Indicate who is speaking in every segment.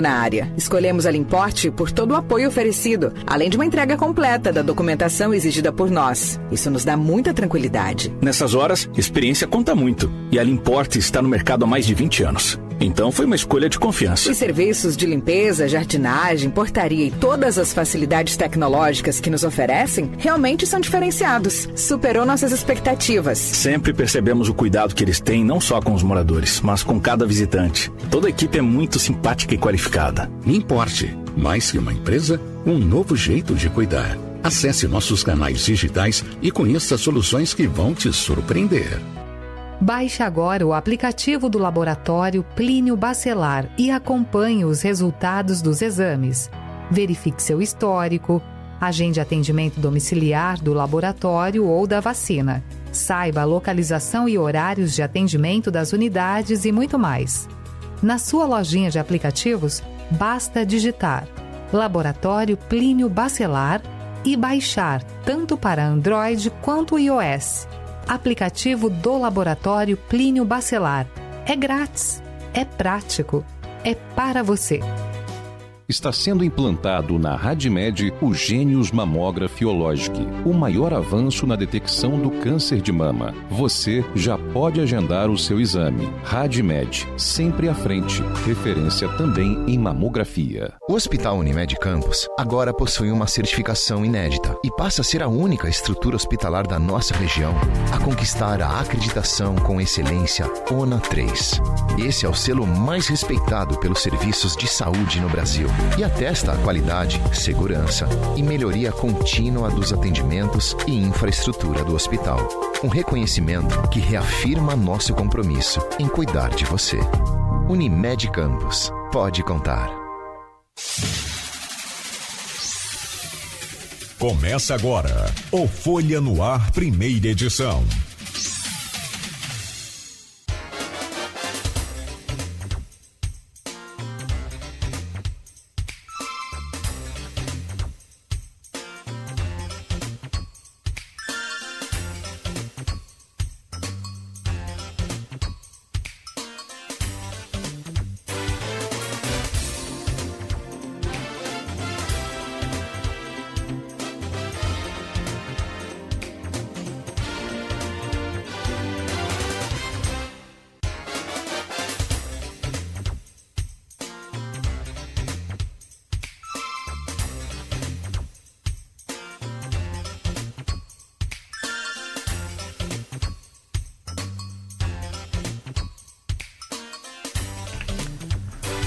Speaker 1: na área. Escolhemos a Limporte por todo o apoio oferecido, além de uma entrega completa da documentação exigida por nós. Isso nos dá muita tranquilidade.
Speaker 2: Nessas horas, experiência conta muito. E a Limporte está no mercado há mais de 20 anos. Então foi uma escolha de confiança.
Speaker 1: Os serviços de limpeza, jardinagem, portaria e todas as facilidades tecnológicas que nos oferecem realmente são diferenciados. Superou nossas expectativas.
Speaker 2: Sempre percebemos o cuidado que eles têm não só com os moradores, mas com cada visitante. Toda a equipe é muito simpática e qualificada.
Speaker 3: Limporte, mais que uma empresa, um novo jeito de cuidar. Acesse nossos canais digitais e conheça soluções que vão te surpreender.
Speaker 4: Baixe agora o aplicativo do Laboratório Plínio Bacelar e acompanhe os resultados dos exames. Verifique seu histórico, agende atendimento domiciliar do laboratório ou da vacina. Saiba a localização e horários de atendimento das unidades e muito mais. Na sua lojinha de aplicativos, basta digitar Laboratório Plínio Bacelar e baixar tanto para Android quanto iOS. Aplicativo do Laboratório Plínio Bacelar. É grátis, é prático, é para você.
Speaker 5: Está sendo implantado na RadMed o Gênios Mammografiologic, o maior avanço na detecção do câncer de mama. Você já pode agendar o seu exame. RadMed, sempre à frente. Referência também em mamografia.
Speaker 6: O Hospital Unimed Campos agora possui uma certificação inédita e passa a ser a única estrutura hospitalar da nossa região a conquistar a acreditação com excelência ONA 3. Esse é o selo mais respeitado pelos serviços de saúde no Brasil e atesta a qualidade, segurança e melhoria contínua dos atendimentos e infraestrutura do hospital. Um reconhecimento que reafirma nosso compromisso em cuidar de você. Unimed Campos. Pode contar.
Speaker 7: Começa agora o Folha no Ar, primeira edição.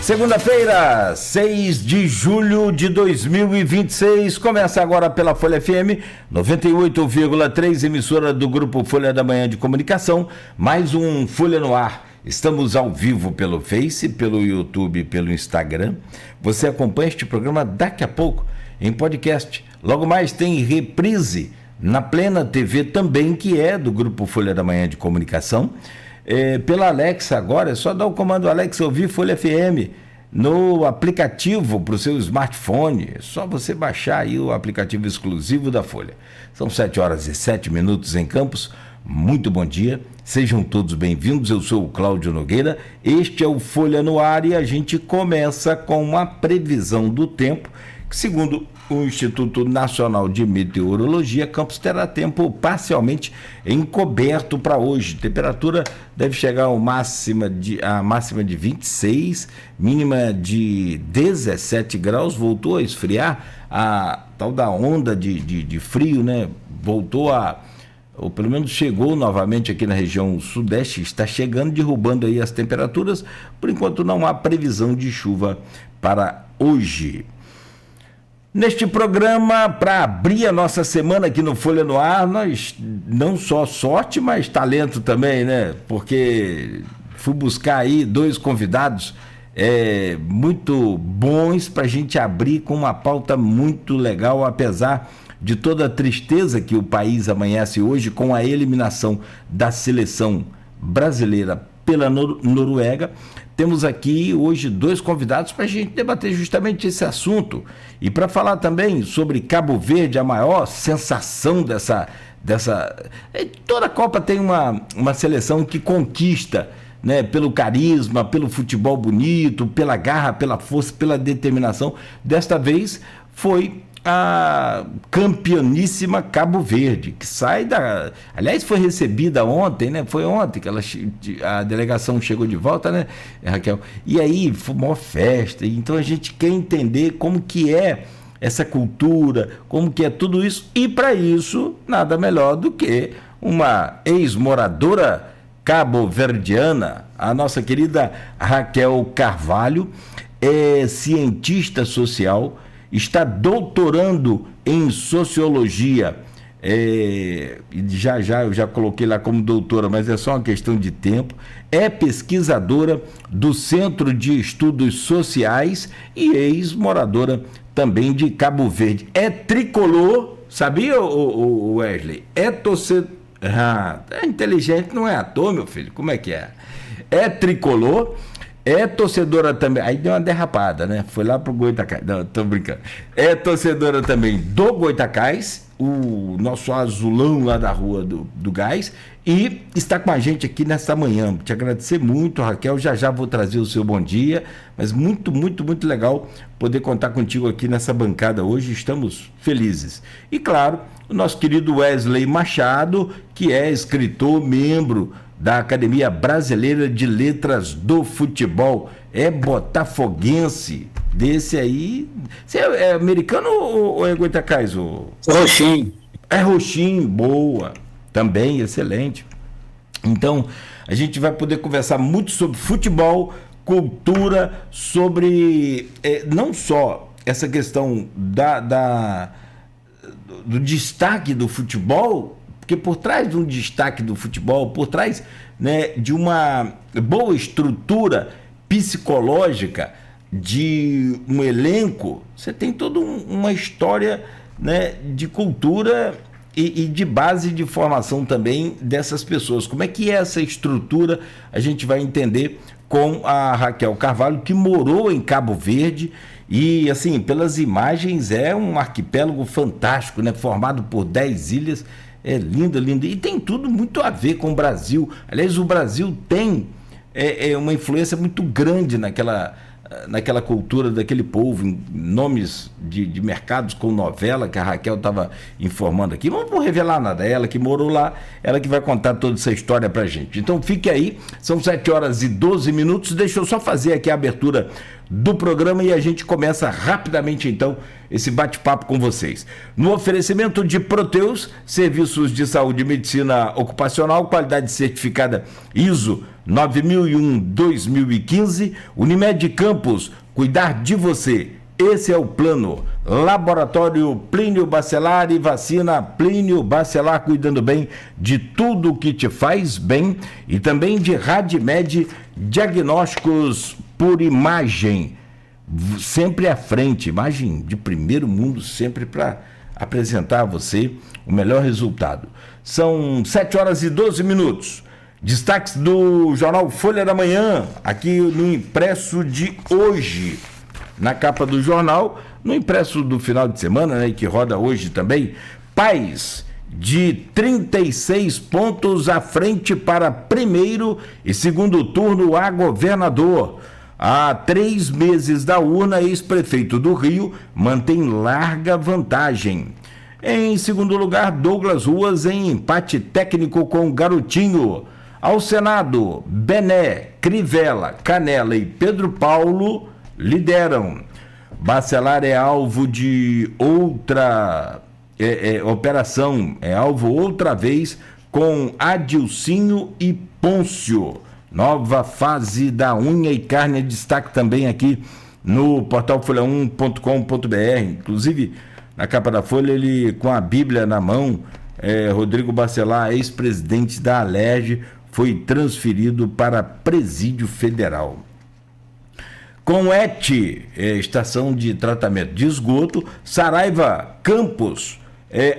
Speaker 8: Segunda-feira, 6 de julho de 2026, começa agora pela Folha FM 98,3, emissora do Grupo Folha da Manhã de Comunicação, mais um Folha no Ar. Estamos ao vivo pelo Face, pelo YouTube, pelo Instagram. Você acompanha este programa daqui a pouco em podcast. Logo mais tem reprise na Plena TV também, que é do Grupo Folha da Manhã de Comunicação. Pela Alexa agora, é só dar o comando Alexa ouvir Folha FM no aplicativo para o seu smartphone. É só você baixar aí o aplicativo exclusivo da Folha. São 7h07 em Campos. Muito bom dia, sejam todos bem-vindos. Eu sou o Cláudio Nogueira, este é o Folha no Ar e a gente começa com uma previsão do tempo que, segundo o Instituto Nacional de Meteorologia, Campos terá tempo parcialmente encoberto para hoje. Temperatura deve chegar a máxima de 26, mínima de 17 graus. Voltou a esfriar, a tal da onda de frio, né? Voltou ou pelo menos chegou novamente aqui na região sudeste, está chegando, derrubando aí as temperaturas. Por enquanto não há previsão de chuva para hoje. Neste programa, para abrir a nossa semana aqui no Folha no Ar, nós não só sorte, mas talento também, né? Porque fui buscar aí dois convidados muito bons para a gente abrir com uma pauta muito legal, apesar de toda a tristeza que o país amanhece hoje com a eliminação da seleção brasileira pela Noruega. Temos aqui hoje dois convidados para a gente debater justamente esse assunto e para falar também sobre Cabo Verde, a maior sensação dessa... Toda a Copa tem uma seleção que conquista, né, pelo carisma, pelo futebol bonito, pela garra, pela força, pela determinação. Desta vez foi a campeoníssima Cabo Verde, que sai da... Aliás, foi recebida ontem, né? Foi ontem que a delegação chegou de volta, né, Raquel? E aí, foi uma festa. Então, a gente quer entender como que é essa cultura, como que é tudo isso. E, para isso, nada melhor do que uma ex-moradora cabo-verdiana, a nossa querida Raquel Carvalho, é cientista social, está doutorando em sociologia, eu já coloquei lá como doutora, mas é só uma questão de tempo, é pesquisadora do Centro de Estudos Sociais e ex-moradora também de Cabo Verde. É tricolor, sabia, o Wesley? É torcedor... é inteligente, não é ator, meu filho, como é que é? É tricolor, é torcedora também, aí deu uma derrapada, né? Foi lá pro Goitacás, não, tô brincando. É torcedora também do Goitacás, o nosso azulão lá da Rua do Gás, e está com a gente aqui nesta manhã. Te agradecer muito, Raquel, já vou trazer o seu bom dia, mas muito, muito, muito legal poder contar contigo aqui nessa bancada hoje, estamos felizes. E claro, o nosso querido Wesley Machado, que é escritor, membro da Academia Brasileira de Letras do Futebol, é botafoguense, desse aí... Você é americano ou é Goitacás?
Speaker 9: Roxinho.
Speaker 8: É Roxinho, boa, também, excelente. Então, a gente vai poder conversar muito sobre futebol, cultura, sobre não só essa questão do destaque do futebol, porque por trás de um destaque do futebol, por trás, né, de uma boa estrutura psicológica, de um elenco, você tem toda uma história, né, de cultura e de base de formação também dessas pessoas. Como é que é essa estrutura? A gente vai entender com a Raquel Carvalho, que morou em Cabo Verde. E, assim, pelas imagens, é um arquipélago fantástico, né? Formado por 10 ilhas. É lindo, lindo. E tem tudo muito a ver com o Brasil. Aliás, o Brasil tem uma influência muito grande naquela cultura daquele povo, em nomes de mercados com novela, que a Raquel estava informando aqui. Não vou revelar nada, ela que morou lá, ela que vai contar toda essa história pra gente. Então fique aí, são 7h12, deixa eu só fazer aqui a abertura do programa e a gente começa rapidamente então esse bate-papo com vocês. No oferecimento de Proteus, serviços de saúde e medicina ocupacional, qualidade certificada ISO 9001-2015, Unimed Campos, cuidar de você, esse é o plano. Laboratório Plínio Bacelar e vacina Plínio Bacelar, cuidando bem de tudo que te faz bem, e também de Radimed Diagnósticos por Imagem, sempre à frente, imagem de primeiro mundo, sempre para apresentar a você o melhor resultado. São 7h12. Destaques do jornal Folha da Manhã, aqui no impresso de hoje. Na capa do jornal, no impresso do final de semana, né, que roda hoje também, Paz de 36 pontos à frente para primeiro e segundo turno a governador. Há 3 meses da urna, ex-prefeito do Rio mantém larga vantagem. Em segundo lugar, Douglas Ruas em empate técnico com Garotinho. Ao Senado, Bené, Crivella, Canela e Pedro Paulo lideram. Bacelar é alvo de outra operação, é alvo outra vez com Adilcinho e Pôncio. Nova fase da unha e carne, destaque também aqui no portal folha1.com.br. Inclusive, na capa da Folha, ele com a Bíblia na mão, Rodrigo Bacelar, ex-presidente da Alerj, foi transferido para presídio federal. Com ET, estação de tratamento de esgoto, Saraiva Campos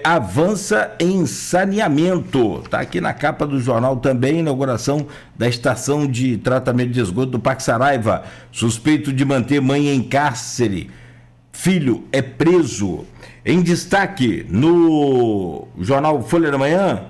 Speaker 8: avança em saneamento. Está aqui na capa do jornal também, inauguração da estação de tratamento de esgoto do Parque Saraiva. Suspeito de manter mãe em cárcere, filho é preso. Em destaque no jornal Folha da Manhã,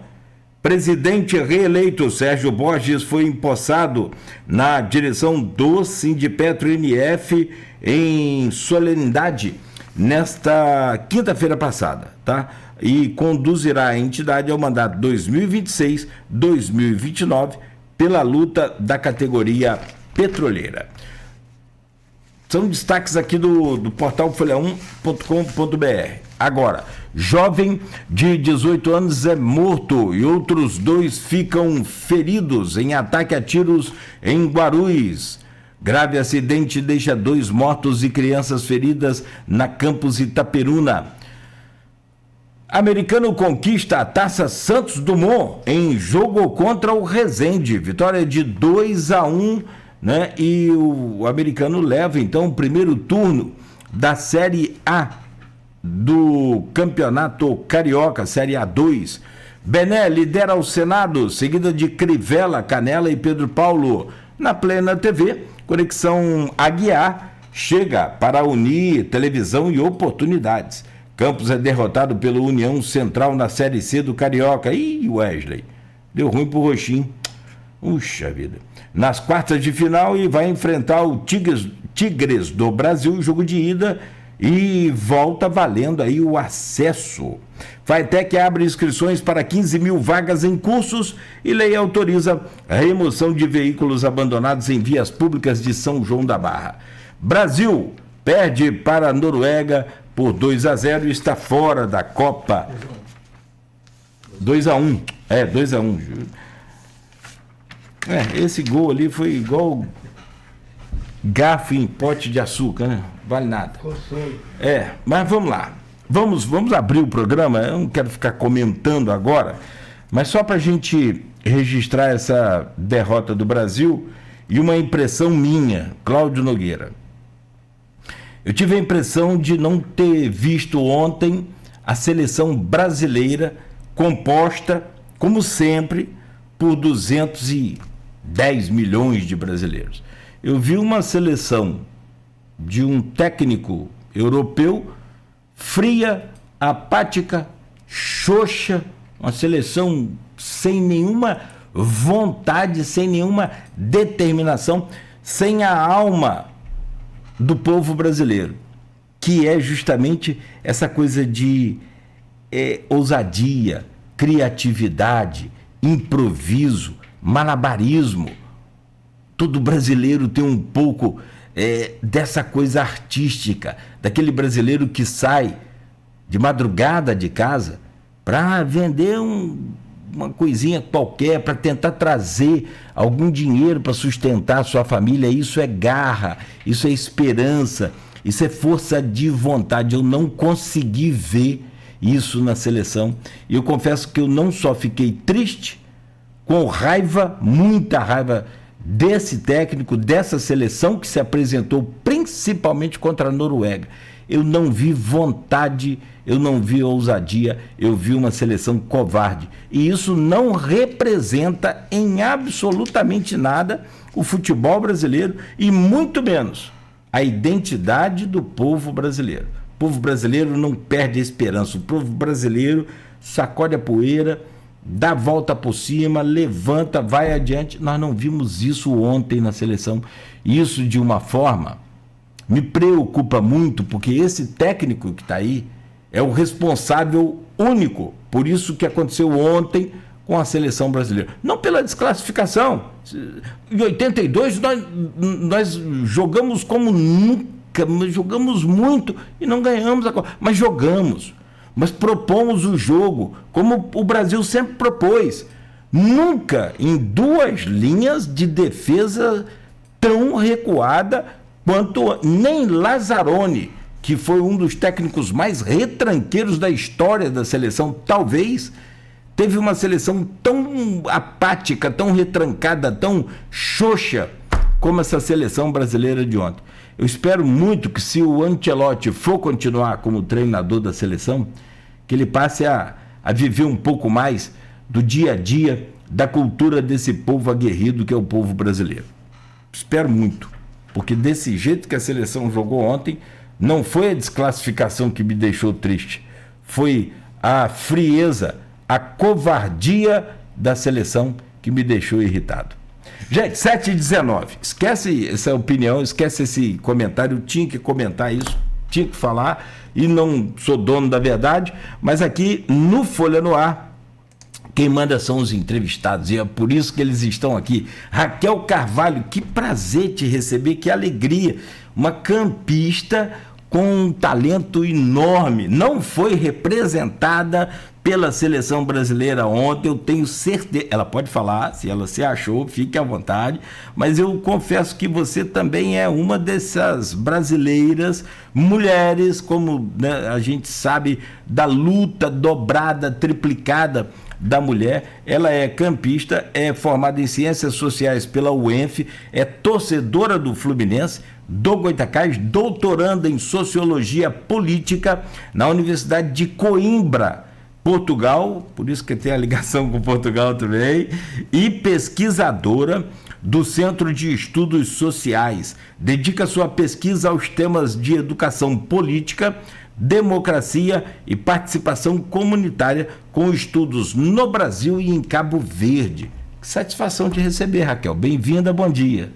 Speaker 8: Presidente reeleito Sérgio Borges foi empossado na direção do Sindipetro NF em solenidade nesta quinta-feira passada, tá? E conduzirá a entidade ao mandato 2026-2029 pela luta da categoria petroleira. São destaques aqui do portal folha1.com.br. Agora, jovem de 18 anos é morto e outros 2 ficam feridos em ataque a tiros em Guarulhos. Grave acidente deixa 2 mortos e crianças feridas na campus Itaperuna. Americano conquista a Taça Santos Dumont em jogo contra o Resende. Vitória de 2-1, né? E o americano leva então o primeiro turno da Série A do Campeonato Carioca, Série A2. Bené lidera o Senado, seguida de Crivella, Canela e Pedro Paulo. Na Plena TV, Conexão Aguiar chega para unir televisão e oportunidades. Campos é derrotado pelo União Central na Série C do Carioca. Ih, Wesley, deu ruim pro Roxinho. Puxa vida. Nas quartas de final e vai enfrentar o Tigres do Brasil, jogo de ida, e volta valendo aí o acesso. Faetec abre inscrições para 15 mil vagas em cursos e lei autoriza a remoção de veículos abandonados em vias públicas de São João da Barra. Brasil perde para a Noruega por 2-0 e está fora da Copa. 2-1. 2-1. Esse gol ali foi igual garfo em pote de açúcar, né? Vale nada. Mas vamos lá. Vamos abrir o programa. Eu não quero ficar comentando agora, mas só para a gente registrar essa derrota do Brasil e uma impressão minha, Cláudio Nogueira. Eu tive a impressão de não ter visto ontem a seleção brasileira composta, como sempre, por 210 milhões de brasileiros. Eu vi uma seleção de um técnico europeu fria, apática, xoxa, uma seleção sem nenhuma vontade, sem nenhuma determinação, sem a alma do povo brasileiro, que é justamente essa coisa de ousadia, criatividade, improviso, malabarismo. Todo brasileiro tem um pouco dessa coisa artística, daquele brasileiro que sai de madrugada de casa para vender uma coisinha qualquer, para tentar trazer algum dinheiro para sustentar a sua família. Isso é garra, isso é esperança, isso é força de vontade. Eu não consegui ver isso na seleção e eu confesso que eu não só fiquei triste, com raiva, muita raiva desse técnico, dessa seleção que se apresentou principalmente contra a Noruega. Eu não vi vontade, eu não vi ousadia, eu vi uma seleção covarde. E isso não representa em absolutamente nada o futebol brasileiro e muito menos a identidade do povo brasileiro. O povo brasileiro não perde a esperança, o povo brasileiro sacode a poeira, dá a volta por cima, levanta, vai adiante. Nós não vimos isso ontem na seleção. Isso, de uma forma, me preocupa muito, porque esse técnico que está aí é o responsável único por isso que aconteceu ontem com a seleção brasileira. Não pela desclassificação. Em 82 nós jogamos como nunca, jogamos muito e não ganhamos a Copa, mas jogamos. Mas propomos o jogo, como o Brasil sempre propôs. Nunca em 2 linhas de defesa tão recuada quanto nem Lazzaroni, que foi um dos técnicos mais retranqueiros da história da seleção, talvez, teve uma seleção tão apática, tão retrancada, tão xoxa como essa seleção brasileira de ontem. Eu espero muito que, se o Ancelotti for continuar como treinador da seleção, que ele passe a viver um pouco mais do dia a dia, da cultura desse povo aguerrido que é o povo brasileiro. Espero muito, porque desse jeito que a seleção jogou ontem, não foi a desclassificação que me deixou triste, foi a frieza, a covardia da seleção que me deixou irritado. Gente, 7h19, esquece essa opinião, esquece esse comentário, eu tinha que comentar isso, tinha que falar, e não sou dono da verdade, mas aqui no Folha no Ar, quem manda são os entrevistados, e é por isso que eles estão aqui. Raquel Carvalho, que prazer te receber, que alegria, uma campista com um talento enorme, não foi representada pela seleção brasileira ontem, eu tenho certeza, ela pode falar, se ela se achou, fique à vontade, mas eu confesso que você também é uma dessas brasileiras, mulheres, como, né, a gente sabe, da luta dobrada, triplicada da mulher. Ela é campista, é formada em Ciências Sociais pela UENF, é torcedora do Fluminense, do Goitacás, doutoranda em Sociologia Política na Universidade de Coimbra, Portugal, por isso que tem a ligação com Portugal também, e pesquisadora do Centro de Estudos Sociais. Dedica sua pesquisa aos temas de educação política, democracia e participação comunitária, com estudos no Brasil e em Cabo Verde. Que satisfação de receber, Raquel. Bem-vinda, bom dia.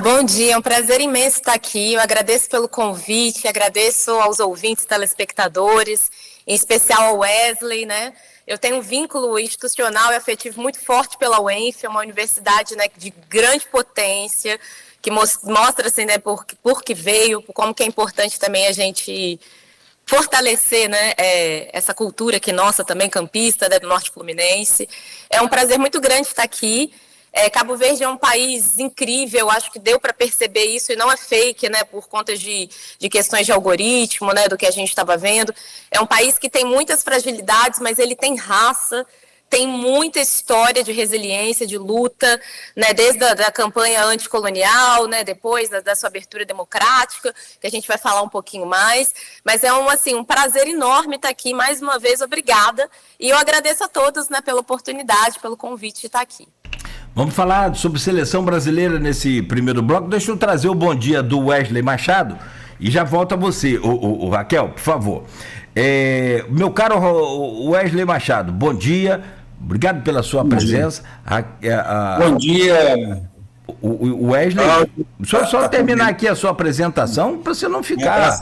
Speaker 9: Bom dia, é um prazer imenso estar aqui. Eu agradeço pelo convite, agradeço aos ouvintes, telespectadores, em especial ao Wesley, né? Eu tenho um vínculo institucional e afetivo muito forte pela UENF, é uma universidade, né, de grande potência, que mostra assim, né, por que veio, como que é importante também a gente fortalecer, né, essa cultura que nossa também campista, né, do Norte Fluminense. É um prazer muito grande estar aqui. Cabo Verde é um país incrível, acho que deu para perceber isso, e não é fake, né, por conta de questões de algoritmo, né, do que a gente estava vendo. É um país que tem muitas fragilidades, mas ele tem raça, tem muita história de resiliência, de luta, né, desde a campanha anticolonial, né, depois da sua abertura democrática, que a gente vai falar um pouquinho mais. Mas é um prazer enorme estar aqui, mais uma vez, obrigada. E eu agradeço a todos, né, pela oportunidade, pelo convite de estar aqui.
Speaker 8: Vamos falar sobre seleção brasileira nesse primeiro bloco. Deixa eu trazer o bom dia do Wesley Machado e já volto a você, o Raquel, por favor. Meu caro Wesley Machado, bom dia, obrigado pela sua presença.
Speaker 10: Bom dia.
Speaker 8: O Wesley, só terminar aqui a sua apresentação para você não ficar.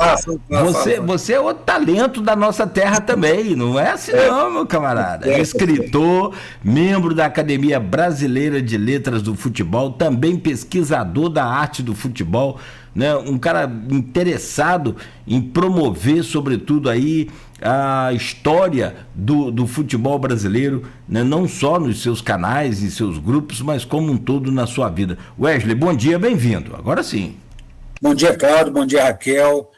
Speaker 8: Você é outro talento da nossa terra também, não é assim não, meu camarada. Escritor, membro da Academia Brasileira de Letras do Futebol, também pesquisador da arte do futebol, né? Um cara interessado em promover, sobretudo aí, a história do futebol brasileiro, né? Não só nos seus canais e seus grupos, mas como um todo na sua vida. Wesley, bom dia, bem-vindo. Agora sim.
Speaker 10: Bom dia, Cláudio, bom dia, Raquel.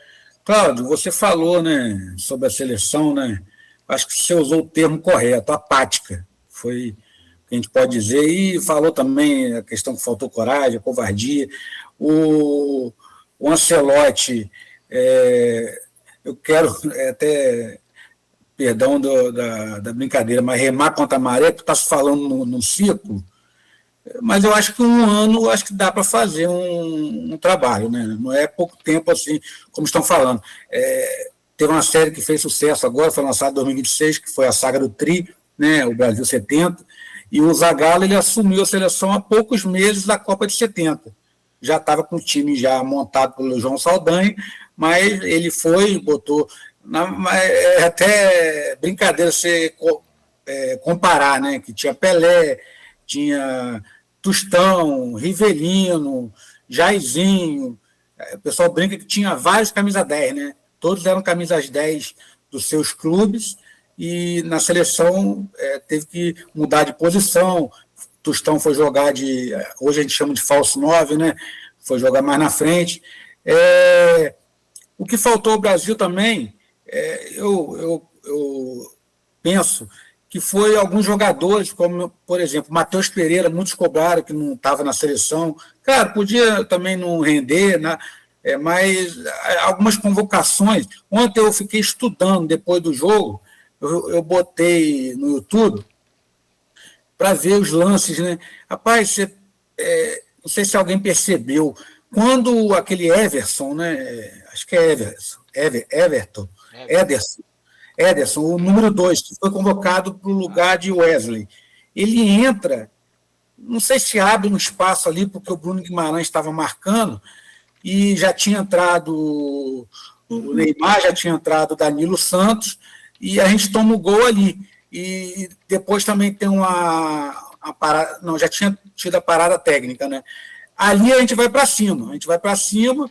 Speaker 10: Cláudio, você falou, né, sobre a seleção, né? Acho que você usou o termo correto, apática. Foi o que a gente pode dizer. E falou também a questão que faltou coragem, a covardia. O Ancelotti, eu quero até, perdão da brincadeira, mas remar contra a maré, que está se falando no círculo, mas eu acho que um ano acho que dá para fazer um trabalho, né? Não é pouco tempo assim, como estão falando. Teve uma série que fez sucesso agora, foi lançada em 2026, que foi a saga do Tri, né? O Brasil 70, e o Zagallo, ele assumiu a seleção há poucos meses da Copa de 70. Já estava com o time já montado pelo João Saldanha, mas ele foi e botou... É até brincadeira você comparar, né? Que tinha Pelé, tinha Tostão, Rivelino, Jairzinho. O pessoal brinca que tinha vários camisa 10, né? Todos eram camisas 10 dos seus clubes, e na seleção teve que mudar de posição. Tostão foi jogar hoje a gente chama de falso 9, né? Foi jogar mais na frente. O que faltou ao Brasil também, eu penso que foi alguns jogadores, como, por exemplo, Matheus Pereira, muitos cobraram que não estava na seleção. Claro, podia também não render, né? Mas algumas convocações. Ontem eu fiquei estudando, depois do jogo, eu botei no YouTube para ver os lances, né? Rapaz, não sei se alguém percebeu, quando aquele Everson, né? Acho que é Ederson, o número 2, que foi convocado para o lugar de Wesley. ele entra, não sei se abre um espaço ali, porque o Bruno Guimarães estava marcando, e já tinha entrado o Neymar, já tinha entrado o Danilo Santos, e a gente toma o gol ali. E depois também tem uma parada, não, já tinha tido a parada técnica, né? Ali a gente vai para cima,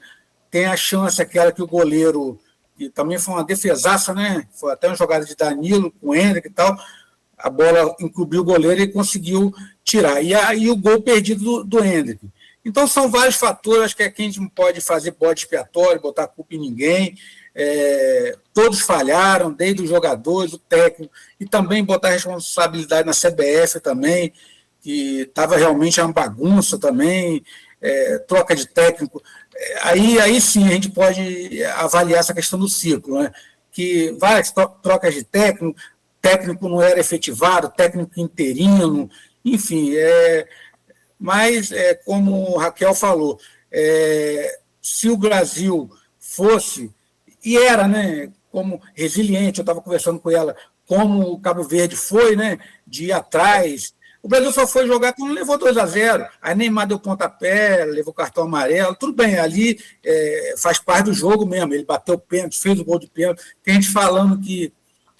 Speaker 10: tem a chance aquela que o goleiro, que também foi uma defesaça, né? Foi até uma jogada de Danilo com o Hendrick e tal, a bola encobriu o goleiro e conseguiu tirar. E aí o gol perdido do Hendrick. Então são vários fatores, acho que aqui a gente não pode fazer bode expiatório, botar a culpa em ninguém, todos falharam, desde os jogadores, o técnico, e também botar a responsabilidade na CBF também, que estava realmente uma bagunça também, troca de técnico. Aí sim a gente pode avaliar essa questão do ciclo, né? Que várias trocas de técnico não era efetivado, técnico interino, enfim, mas como o Raquel falou, se o Brasil fosse, e era, né, como resiliente, eu estava conversando com ela, como o Cabo Verde foi, né, de ir atrás. O Brasil só foi jogar quando levou 2-0. Aí Neymar deu pontapé, levou cartão amarelo. Tudo bem, ali faz parte do jogo mesmo. Ele bateu o pênalti, fez o gol de pênalti. Tem gente falando que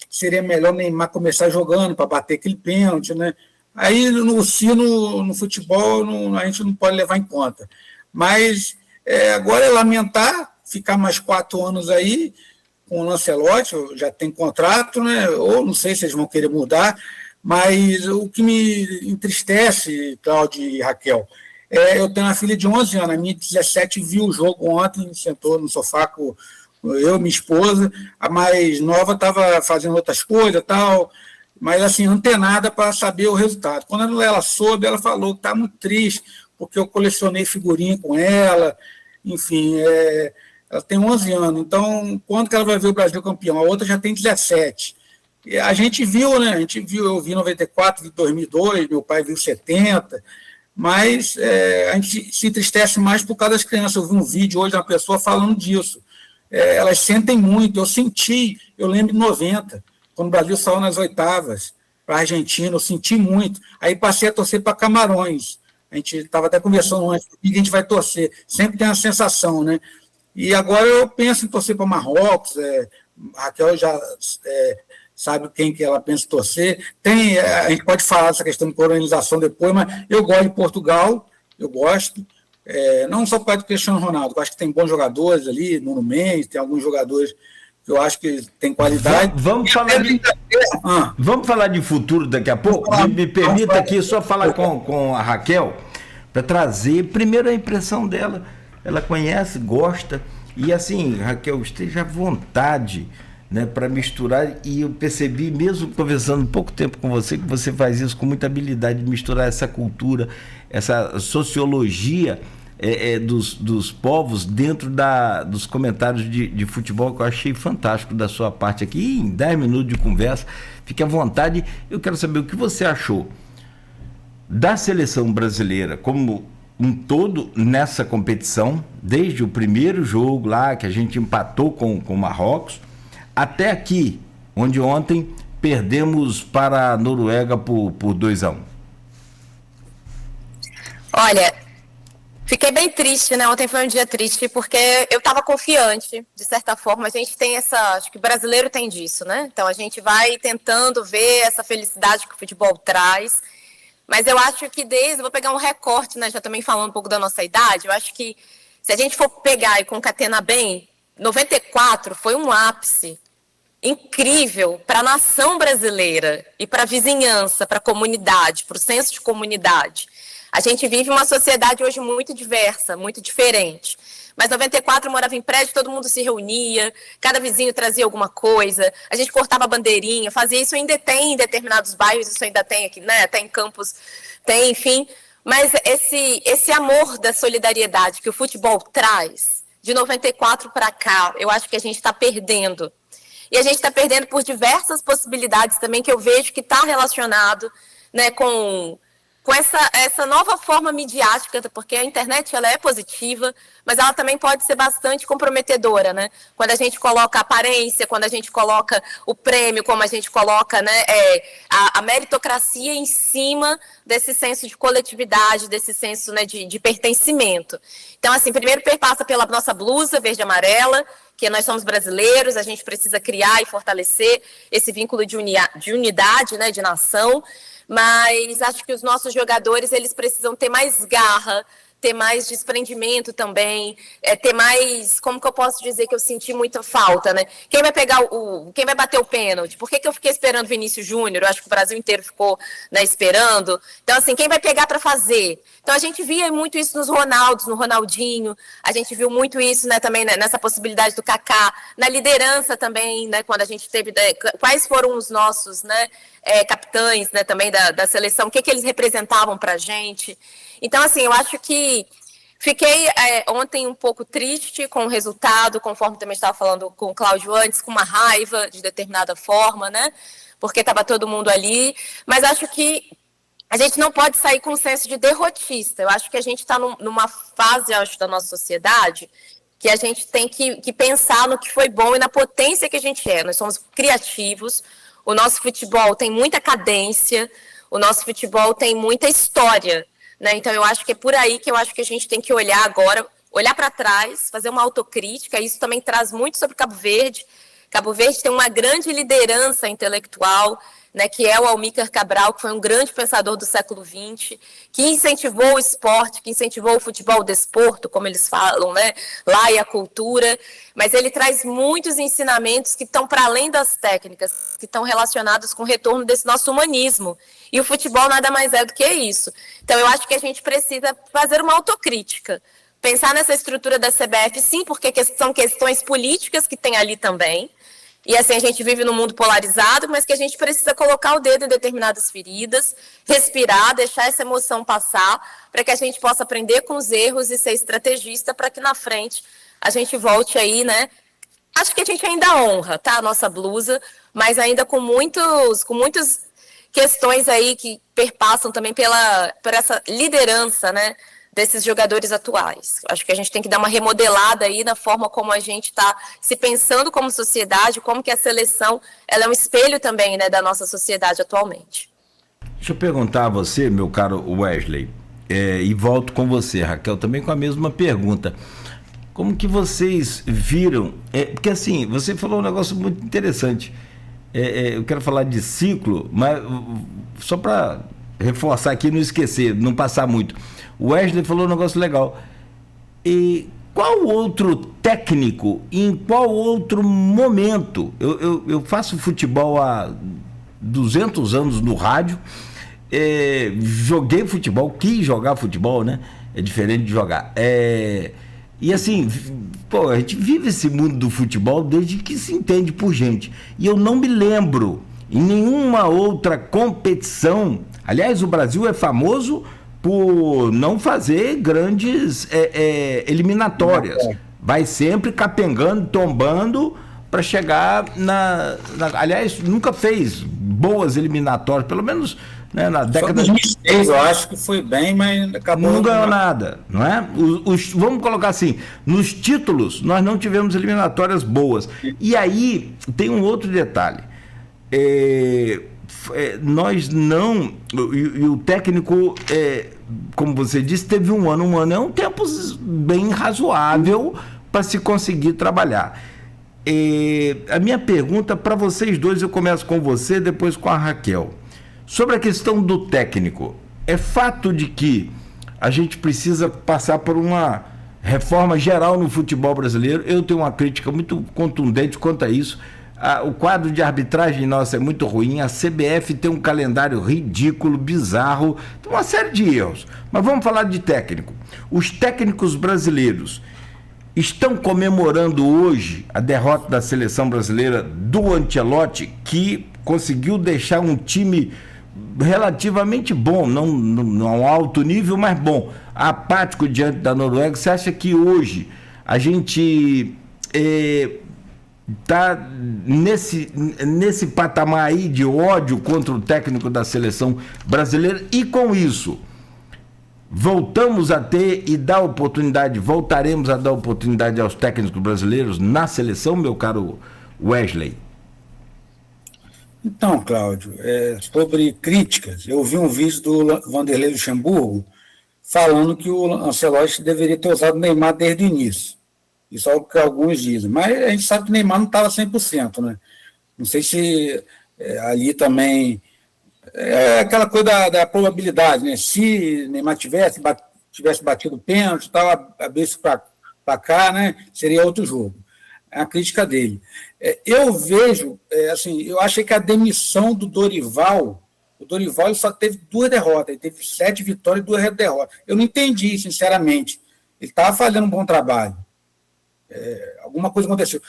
Speaker 10: seria melhor Neymar começar jogando para bater aquele pênalti, né? Aí no futebol a gente não pode levar em conta. Mas agora é lamentar ficar mais 4 anos aí com o Lancelotti, já tem contrato, né? Ou não sei se eles vão querer mudar. Mas o que me entristece, Cláudio e Raquel, eu tenho uma filha de 11 anos, a minha de 17 viu o jogo ontem, sentou no sofá com eu e minha esposa, a mais nova estava fazendo outras coisas, tal, mas assim, antenada para saber o resultado. Quando ela soube, ela falou que está muito triste, porque eu colecionei figurinha com ela, enfim, ela tem 11 anos, então quando que ela vai ver o Brasil campeão? A outra já tem 17. A gente viu, né? Eu vi 94, vi 2002, meu pai viu 70, mas a gente se entristece mais por causa das crianças. Eu vi um vídeo hoje de uma pessoa falando disso. Elas sentem muito. Eu lembro de 90, quando o Brasil saiu nas oitavas para a Argentina, eu senti muito. Aí passei a torcer para Camarões. A gente estava até conversando antes, o que a gente vai torcer. Sempre tem uma sensação, né? E agora eu penso em torcer para Marrocos, a Raquel já sabe quem que ela pensa torcer. A gente pode falar dessa questão de colonização depois, mas eu gosto de Portugal, eu gosto, não só por causa do Cristiano Ronaldo, eu acho que tem bons jogadores ali, Nuno Mendes, tem alguns jogadores que eu acho que tem qualidade.
Speaker 8: Vamos falar de futuro daqui a pouco. Me permita aqui só falar com a Raquel, para trazer primeiro a impressão dela. Ela conhece, gosta, e assim, Raquel, esteja à vontade, né, para misturar, e eu percebi, mesmo conversando pouco tempo com você, que você faz isso com muita habilidade de misturar essa cultura, essa sociologia dos povos dentro dos comentários de futebol, que eu achei fantástico da sua parte aqui, em 10 minutos de conversa. Fique à vontade. Eu quero saber o que você achou da seleção brasileira como um todo nessa competição, desde o primeiro jogo lá, que a gente empatou com o Marrocos, até aqui, onde ontem perdemos para a Noruega por 2-1.
Speaker 9: Olha, fiquei bem triste, né? Ontem foi um dia triste, porque eu estava confiante, de certa forma. A gente tem acho que o brasileiro tem disso, né? Então a gente vai tentando ver essa felicidade que o futebol traz. Mas eu acho que vou pegar um recorte, né? Já também falando um pouco da nossa idade, eu acho que se a gente for pegar e concatenar bem, 94 foi um ápice incrível para a nação brasileira e para a vizinhança, para a comunidade, para o senso de comunidade. A gente vive uma sociedade hoje muito diversa, muito diferente. Mas 94 eu morava em prédio, todo mundo se reunia, cada vizinho trazia alguma coisa, a gente cortava bandeirinha, fazia isso, ainda tem em determinados bairros, isso ainda tem aqui, né? Até em Campos tem, enfim. Mas esse amor da solidariedade que o futebol traz, de 94 para cá, eu acho que a gente está perdendo. E a gente está perdendo por diversas possibilidades também, que eu vejo que está relacionado, né, com com essa nova forma midiática, porque a internet ela é positiva, mas ela também pode ser bastante comprometedora, né? Quando a gente coloca a aparência, quando a gente coloca o prêmio, como a gente coloca, né, a meritocracia em cima desse senso de coletividade, desse senso, né, de pertencimento. Então, assim, primeiro perpassa pela nossa blusa verde e amarela, que nós somos brasileiros, a gente precisa criar e fortalecer esse vínculo de unidade, né, de nação, mas acho que os nossos jogadores, eles precisam ter mais garra, ter mais desprendimento também, ter mais, como que eu posso dizer que eu senti muita falta, né? Quem vai pegar quem vai bater o pênalti? Por que eu fiquei esperando o Vinícius Júnior? Eu acho que o Brasil inteiro ficou, né, esperando. Então, assim, quem vai pegar para fazer? Então, a gente via muito isso nos Ronaldos, no Ronaldinho, a gente viu muito isso, né, também, né, nessa possibilidade do Kaká, na liderança também, né, quando a gente teve, quais foram os nossos, né, capitães, né, também da seleção, o que eles representavam para a gente. Então, assim, eu acho que fiquei ontem um pouco triste com o resultado, conforme também estava falando com o Cláudio antes, com uma raiva de determinada forma, né? Porque estava todo mundo ali. Mas acho que a gente não pode sair com um senso de derrotista. Eu acho que a gente está numa fase, acho, da nossa sociedade que a gente tem que pensar no que foi bom e na potência que a gente é. Nós somos criativos, o nosso futebol tem muita cadência, o nosso futebol tem muita história. Né? Então, eu acho que é por aí que eu acho que a gente tem que olhar agora, olhar para trás, fazer uma autocrítica. Isso também traz muito sobre Cabo Verde. Cabo Verde tem uma grande liderança intelectual, né, que é o Almícar Cabral, que foi um grande pensador do século XX, que incentivou o esporte, que incentivou o futebol, o desporto, como eles falam, né, lá, e a cultura, mas ele traz muitos ensinamentos que estão para além das técnicas, que estão relacionados com o retorno desse nosso humanismo, e o futebol nada mais é do que isso. Então, eu acho que a gente precisa fazer uma autocrítica, pensar nessa estrutura da CBF, sim, porque são questões políticas que tem ali também. E assim, a gente vive num mundo polarizado, mas que a gente precisa colocar o dedo em determinadas feridas, respirar, deixar essa emoção passar, para que a gente possa aprender com os erros e ser estrategista para que na frente a gente volte aí, né? Acho que a gente ainda honra, tá? A nossa blusa, mas ainda com muitas questões aí que perpassam também por essa liderança, né, desses jogadores atuais. Acho que a gente tem que dar uma remodelada aí na forma como a gente está se pensando como sociedade, como que a seleção ela é um espelho também, né, da nossa sociedade atualmente.
Speaker 8: Deixa eu perguntar a você, meu caro Wesley, e volto com você, Raquel, também com a mesma pergunta. Como que vocês viram? Porque assim, você falou um negócio muito interessante. Eu quero falar de ciclo, mas só para reforçar aqui, não esquecer, não passar muito. O Wesley falou um negócio legal. E qual outro técnico, em qual outro momento? Eu faço futebol há 200 anos no rádio, joguei futebol, quis jogar futebol, né? É diferente de jogar. E assim, pô, a gente vive esse mundo do futebol desde que se entende por gente. E eu não me lembro em nenhuma outra competição. Aliás, o Brasil é famoso por não fazer grandes eliminatórias. Vai sempre capengando, tombando para chegar aliás, nunca fez boas eliminatórias, pelo menos, né, na década de
Speaker 10: 2006, eu acho que foi bem, mas acabou.
Speaker 8: Não ganhou nada, não é? Vamos colocar assim, nos títulos nós não tivemos eliminatórias boas. E aí tem um outro detalhe. Nós não, e o técnico, como você disse, teve um ano é um tempo bem razoável para se conseguir trabalhar. A minha pergunta para vocês dois, eu começo com você, depois com a Raquel, sobre a questão do técnico. É fato de que a gente precisa passar por uma reforma geral no futebol brasileiro. Eu tenho uma crítica muito contundente quanto a isso. O quadro de arbitragem nosso é muito ruim, a CBF tem um calendário ridículo, bizarro, tem uma série de erros. Mas vamos falar de técnico. Os técnicos brasileiros estão comemorando hoje a derrota da seleção brasileira do Ancelotti, que conseguiu deixar um time relativamente bom, não a um alto nível, mas bom, apático diante da Noruega. Você acha que hoje a gente está nesse patamar aí de ódio contra o técnico da seleção brasileira, e com isso voltaremos a dar oportunidade aos técnicos brasileiros na seleção, meu caro Wesley?
Speaker 10: Então, Cláudio, sobre críticas, eu vi um vídeo do Vanderlei Luxemburgo falando que o Ancelotti deveria ter usado o Neymar desde o início. Isso é o que alguns dizem. Mas a gente sabe que o Neymar não estava 100%, né? Não sei se ali também... É aquela coisa da probabilidade, né? Se Neymar tivesse batido o pênalti, abrisse para cá, né? Seria outro jogo. É a crítica dele. Eu vejo, assim, eu achei que a demissão do Dorival, ele só teve 2 derrotas, ele teve 7 vitórias e 2 derrotas. Eu não entendi, sinceramente. Ele estava fazendo um bom trabalho. Alguma coisa aconteceu.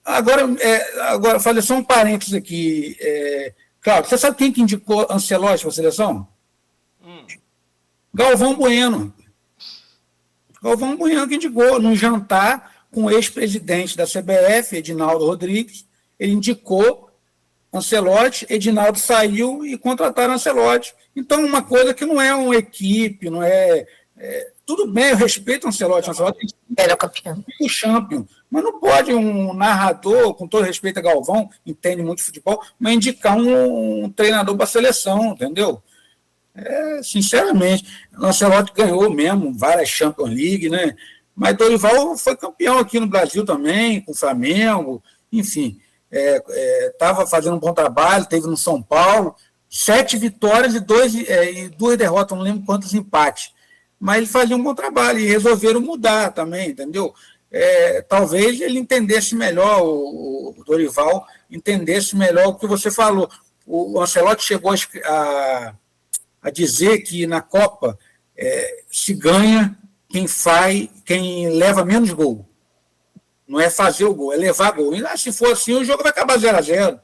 Speaker 10: Agora falei só um parênteses aqui. Claro, você sabe quem que indicou Ancelotti para a seleção? Galvão Bueno. Galvão Bueno que indicou num jantar com o ex-presidente da CBF, Edinaldo Rodrigues. Ele indicou Ancelotti, Edinaldo saiu e contrataram Ancelotti. Então, uma coisa que não é uma equipe, não é... tudo bem, eu respeito o Ancelotti.
Speaker 9: Ele é o campeão.
Speaker 10: O champion. Mas não pode um narrador, com todo respeito a Galvão, entende muito de futebol, mas indicar um treinador para a seleção, entendeu? Sinceramente, o Ancelotti ganhou mesmo várias Champions League, né? Mas Dorival foi campeão aqui no Brasil também, com o Flamengo, enfim, estava fazendo um bom trabalho, teve no São Paulo, 7 vitórias e 2 derrotas, não lembro quantos empates. Mas ele fazia um bom trabalho e resolveram mudar também, entendeu? Talvez ele entendesse melhor, o Dorival entendesse melhor o que você falou. O Ancelotti chegou a dizer que na Copa se ganha quem leva menos gol. Não é fazer o gol, é levar gol. E, se for assim, o jogo vai acabar 0-0.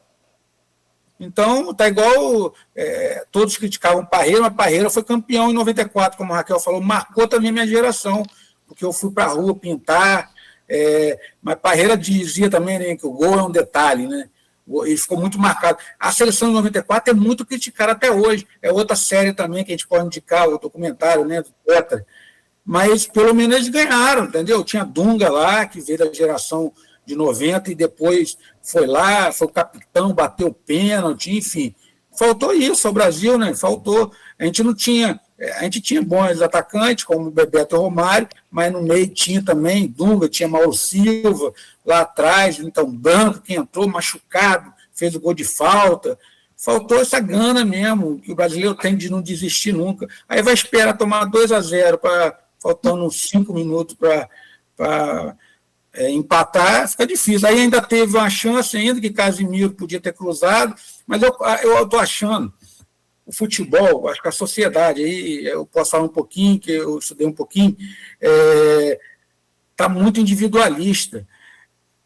Speaker 10: Então, tá igual todos criticavam Parreira, mas Parreira foi campeão em 94, como a Raquel falou, marcou também minha geração, porque eu fui para a rua pintar, mas Parreira dizia também, né, que o gol é um detalhe, né? Ele ficou muito marcado. A seleção de 94 é muito criticada até hoje. É outra série também que a gente pode indicar, o documentário, né, do Petra. Mas pelo menos eles ganharam, entendeu? Tinha Dunga lá, que veio da geração de 90 e depois foi lá, foi o capitão, bateu pênalti, enfim. Faltou isso ao Brasil, né? Faltou. A gente tinha bons atacantes, como o Bebeto e o Romário, mas no meio tinha também Dunga, tinha Mauro Silva, lá atrás, então Branco, que entrou machucado, fez o gol de falta. Faltou essa gana mesmo, que o brasileiro tem de não desistir nunca. Aí vai esperar tomar 2-0, faltando 5 minutos para empatar, fica difícil. Aí ainda teve uma chance ainda que Casimiro podia ter cruzado, mas eu estou achando o futebol, acho que a sociedade, aí eu posso falar um pouquinho, que eu estudei um pouquinho, está muito individualista.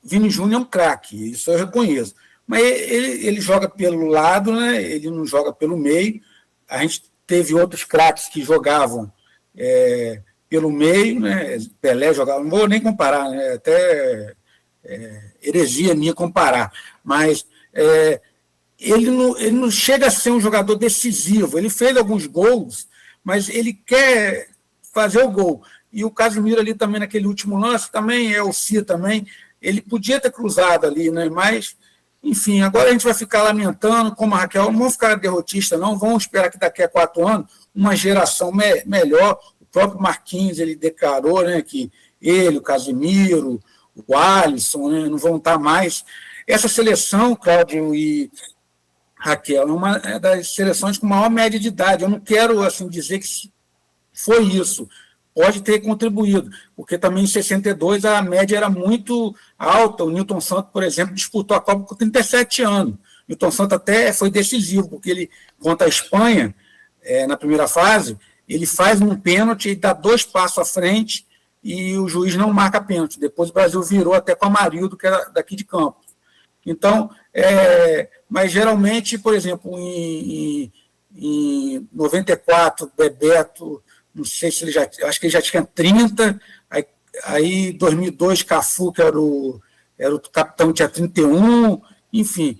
Speaker 10: Vini Júnior é um craque, isso eu reconheço. Mas ele joga pelo lado, né? Ele não joga pelo meio. A gente teve outros craques que jogavam pelo meio, né? Pelé jogava, não vou nem comparar, né? Até heresia minha comparar, mas ele não chega a ser um jogador decisivo. Ele fez alguns gols, mas ele quer fazer o gol. E o Casimiro ali também, naquele último lance, também o Cia também, ele podia ter cruzado ali, né? Mas, enfim, agora a gente vai ficar lamentando, como a Raquel, não vamos ficar derrotista, não, vamos esperar que daqui a 4 anos uma geração melhor. O próprio Marquinhos, ele declarou, né, que ele, o Casimiro, o Alisson, né, não vão estar mais. Essa seleção, Cláudio e Raquel, é uma das seleções com maior média de idade. Eu não quero assim, dizer que foi isso. Pode ter contribuído, porque também em 62 a média era muito alta. O Nilton Santos, por exemplo, disputou a Copa com 37 anos. O Nilton Santos até foi decisivo, porque ele, contra a Espanha, na primeira fase, ele faz um pênalti e dá 2 passos à frente e o juiz não marca pênalti. Depois o Brasil virou até com a Amarildo, que era daqui de Campos. Então, mas geralmente, por exemplo, em 94, Bebeto, não sei se acho que ele já tinha 30, aí 2002, Cafu, que era o capitão tinha 31, enfim.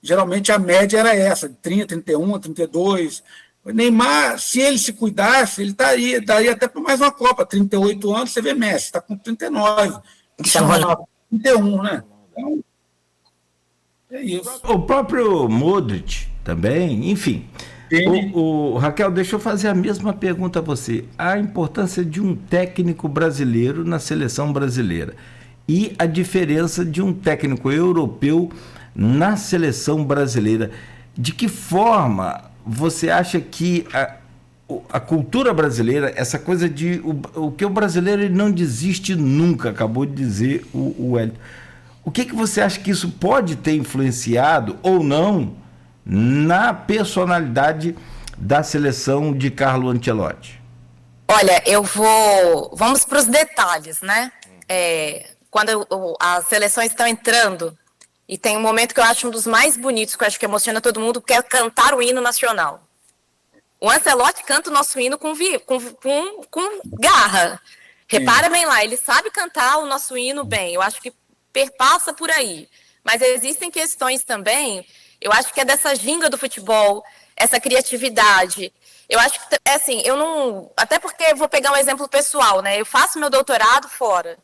Speaker 10: Geralmente a média era essa, de 30, 31, 32. O Neymar, se ele se cuidasse, ele daria até para mais uma Copa. 38 anos, você vê Messi, está com 39. Está com 31, né? Então, é isso.
Speaker 8: O próprio Modric também, enfim. Raquel, deixa eu fazer a mesma pergunta a você. A importância de um técnico brasileiro na seleção brasileira e a diferença de um técnico europeu na seleção brasileira. De que forma você acha que a cultura brasileira, essa coisa de o que o brasileiro ele não desiste nunca, acabou de dizer o Wellington. O que você acha que isso pode ter influenciado ou não na personalidade da seleção de Carlo Ancelotti?
Speaker 9: Olha, vamos para os detalhes, né? Quando as seleções estão entrando, e tem um momento que eu acho um dos mais bonitos, que eu acho que emociona todo mundo, que é cantar o hino nacional. O Ancelotti canta o nosso hino com garra. Repara bem lá, ele sabe cantar o nosso hino bem. Eu acho que perpassa por aí. Mas existem questões também, eu acho que é dessa ginga do futebol, essa criatividade. Eu acho que, assim, eu não... Até porque eu vou pegar um exemplo pessoal, né? Eu faço meu doutorado fora,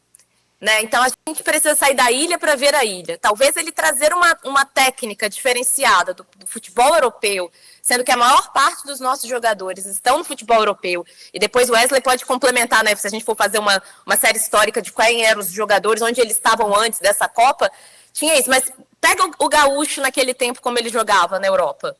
Speaker 9: né? Então a gente precisa sair da ilha para ver a ilha. Talvez ele trazer uma técnica diferenciada do futebol europeu, sendo que a maior parte dos nossos jogadores estão no futebol europeu, e depois o Wesley pode complementar, né? Se a gente for fazer uma série histórica de quem eram os jogadores, onde eles estavam antes dessa Copa, tinha isso. Mas pega o gaúcho naquele tempo, como ele jogava na Europa.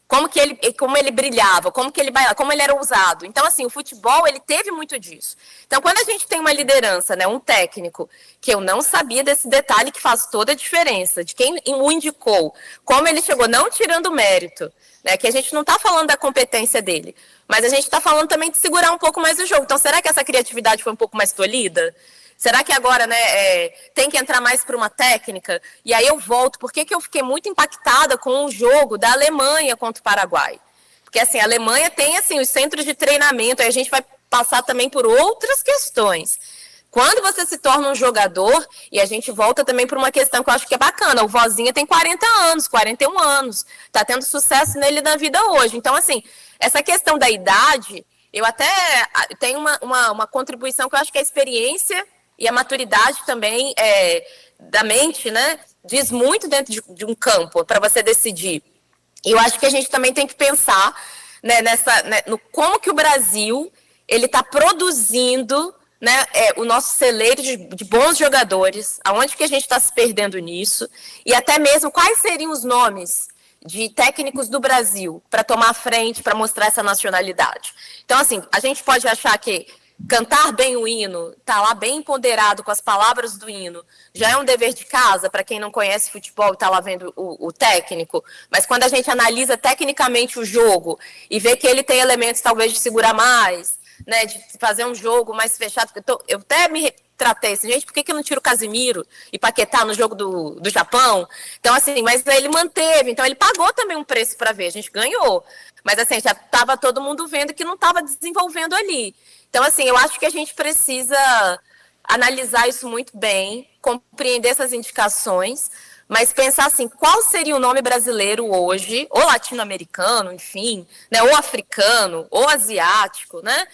Speaker 9: Como ele brilhava, como ele era ousado. Então, assim, o futebol, ele teve muito disso. Então, quando a gente tem uma liderança, né, um técnico, que eu não sabia desse detalhe que faz toda a diferença, de quem o indicou, como ele chegou, não tirando mérito, né, que a gente não está falando da competência dele, mas a gente está falando também de segurar um pouco mais o jogo. Então, será que essa criatividade foi um pouco mais tolhida? Será que agora, né, tem que entrar mais para uma técnica? E aí eu volto, por que eu fiquei muito impactada com o jogo da Alemanha contra o Paraguai? Porque, assim, a Alemanha tem, assim, os centros de treinamento, aí a gente vai passar também por outras questões. Quando você se torna um jogador, e a gente volta também para uma questão que eu acho que é bacana, o Vozinha tem 40 anos, 41 anos, está tendo sucesso nele na vida hoje. Então, assim, essa questão da idade, eu até tenho uma contribuição que eu acho que é a experiência e a maturidade também da mente, né, diz muito dentro de um campo para você decidir. E eu acho que a gente também tem que pensar, né, no como que o Brasil ele está produzindo, né, o nosso celeiro de bons jogadores, aonde que a gente está se perdendo nisso, e até mesmo quais seriam os nomes de técnicos do Brasil para tomar a frente, para mostrar essa nacionalidade. Então, assim, a gente pode achar que cantar bem o hino, tá lá bem empoderado com as palavras do hino, já é um dever de casa para quem não conhece futebol e tá lá vendo o técnico, mas quando a gente analisa tecnicamente o jogo e vê que ele tem elementos talvez de segurar mais, né, de fazer um jogo mais fechado, eu até me tratei assim, gente, por que eu não tiro o Casimiro e Paquetá no jogo do Japão? Então, assim, mas ele manteve, então ele pagou também um preço para ver, a gente ganhou, mas assim, já estava todo mundo vendo que não estava desenvolvendo ali. Então, assim, eu acho que a gente precisa analisar isso muito bem, compreender essas indicações, mas pensar assim, qual seria o nome brasileiro hoje, ou latino-americano, enfim, né, ou africano, ou asiático, né,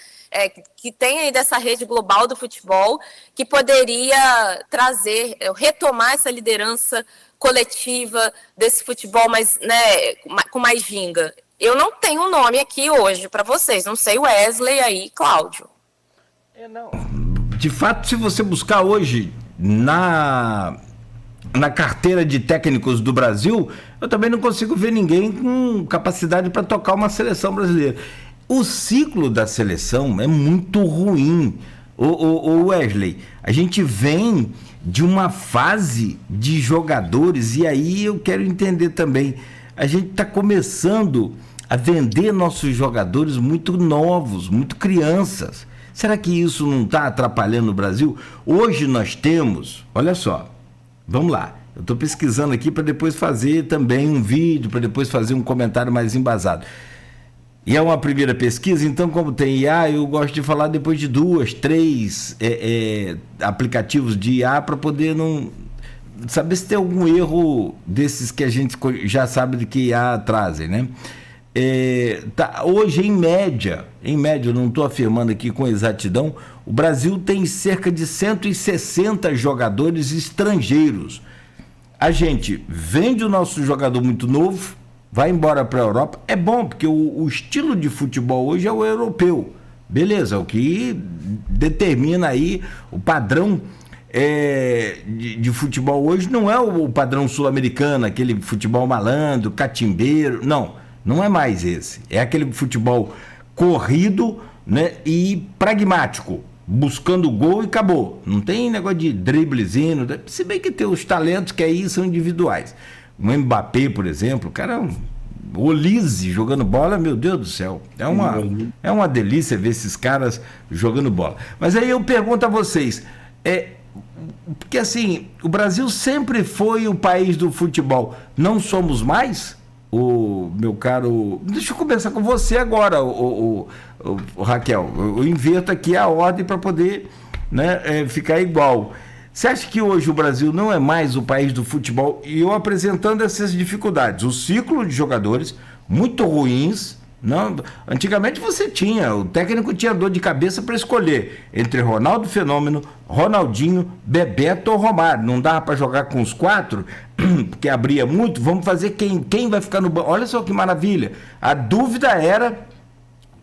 Speaker 9: que tem aí dessa rede global do futebol, que poderia trazer, retomar essa liderança coletiva desse futebol mais, né, com mais ginga. Eu não tenho um nome aqui hoje para vocês, não sei o Wesley aí, Cláudio.
Speaker 8: Não. De fato, se você buscar hoje na carteira de técnicos do Brasil, eu também não consigo ver ninguém com capacidade para tocar uma seleção brasileira. O ciclo da seleção é muito ruim. O Wesley, a gente vem de uma fase de jogadores, e aí eu quero entender também, a gente está começando a vender nossos jogadores muito novos, muito crianças. Será que isso não está atrapalhando o Brasil? Hoje nós temos, olha só, vamos lá, eu estou pesquisando aqui para depois fazer também um vídeo, para depois fazer um comentário mais embasado. E é uma primeira pesquisa, então como tem IA, eu gosto de falar depois de 2, 3 aplicativos de IA para poder não saber se tem algum erro desses que a gente já sabe de que IA trazem, né? Hoje, em média, eu não estou afirmando aqui com exatidão, o Brasil tem cerca de 160 jogadores estrangeiros. A gente vende o nosso jogador muito novo, vai embora para a Europa. É bom, porque o estilo de futebol hoje é o europeu. Beleza, o que determina aí o padrão de futebol hoje não é o padrão sul-americano, aquele futebol malandro, catimbeiro. Não é mais esse. É aquele futebol corrido, né, e pragmático, buscando gol e acabou. Não tem negócio de driblezinho, se bem que tem os talentos que aí são individuais. O Mbappé, por exemplo, o cara, o Olise jogando bola, meu Deus do céu, é uma delícia ver esses caras jogando bola. Mas aí eu pergunto a vocês, porque assim, o Brasil sempre foi o país do futebol, não somos mais? O meu caro, deixa eu começar com você agora, o Raquel, eu inverto aqui a ordem para poder, né, ficar igual. Você acha que hoje o Brasil não é mais o país do futebol? E eu apresentando essas dificuldades, o ciclo de jogadores muito ruins. Não, antigamente o técnico tinha dor de cabeça para escolher entre Ronaldo Fenômeno, Ronaldinho, Bebeto ou Romário. Não dava para jogar com os 4, porque abria muito. Vamos fazer quem vai ficar no banco. Olha só que maravilha. A dúvida era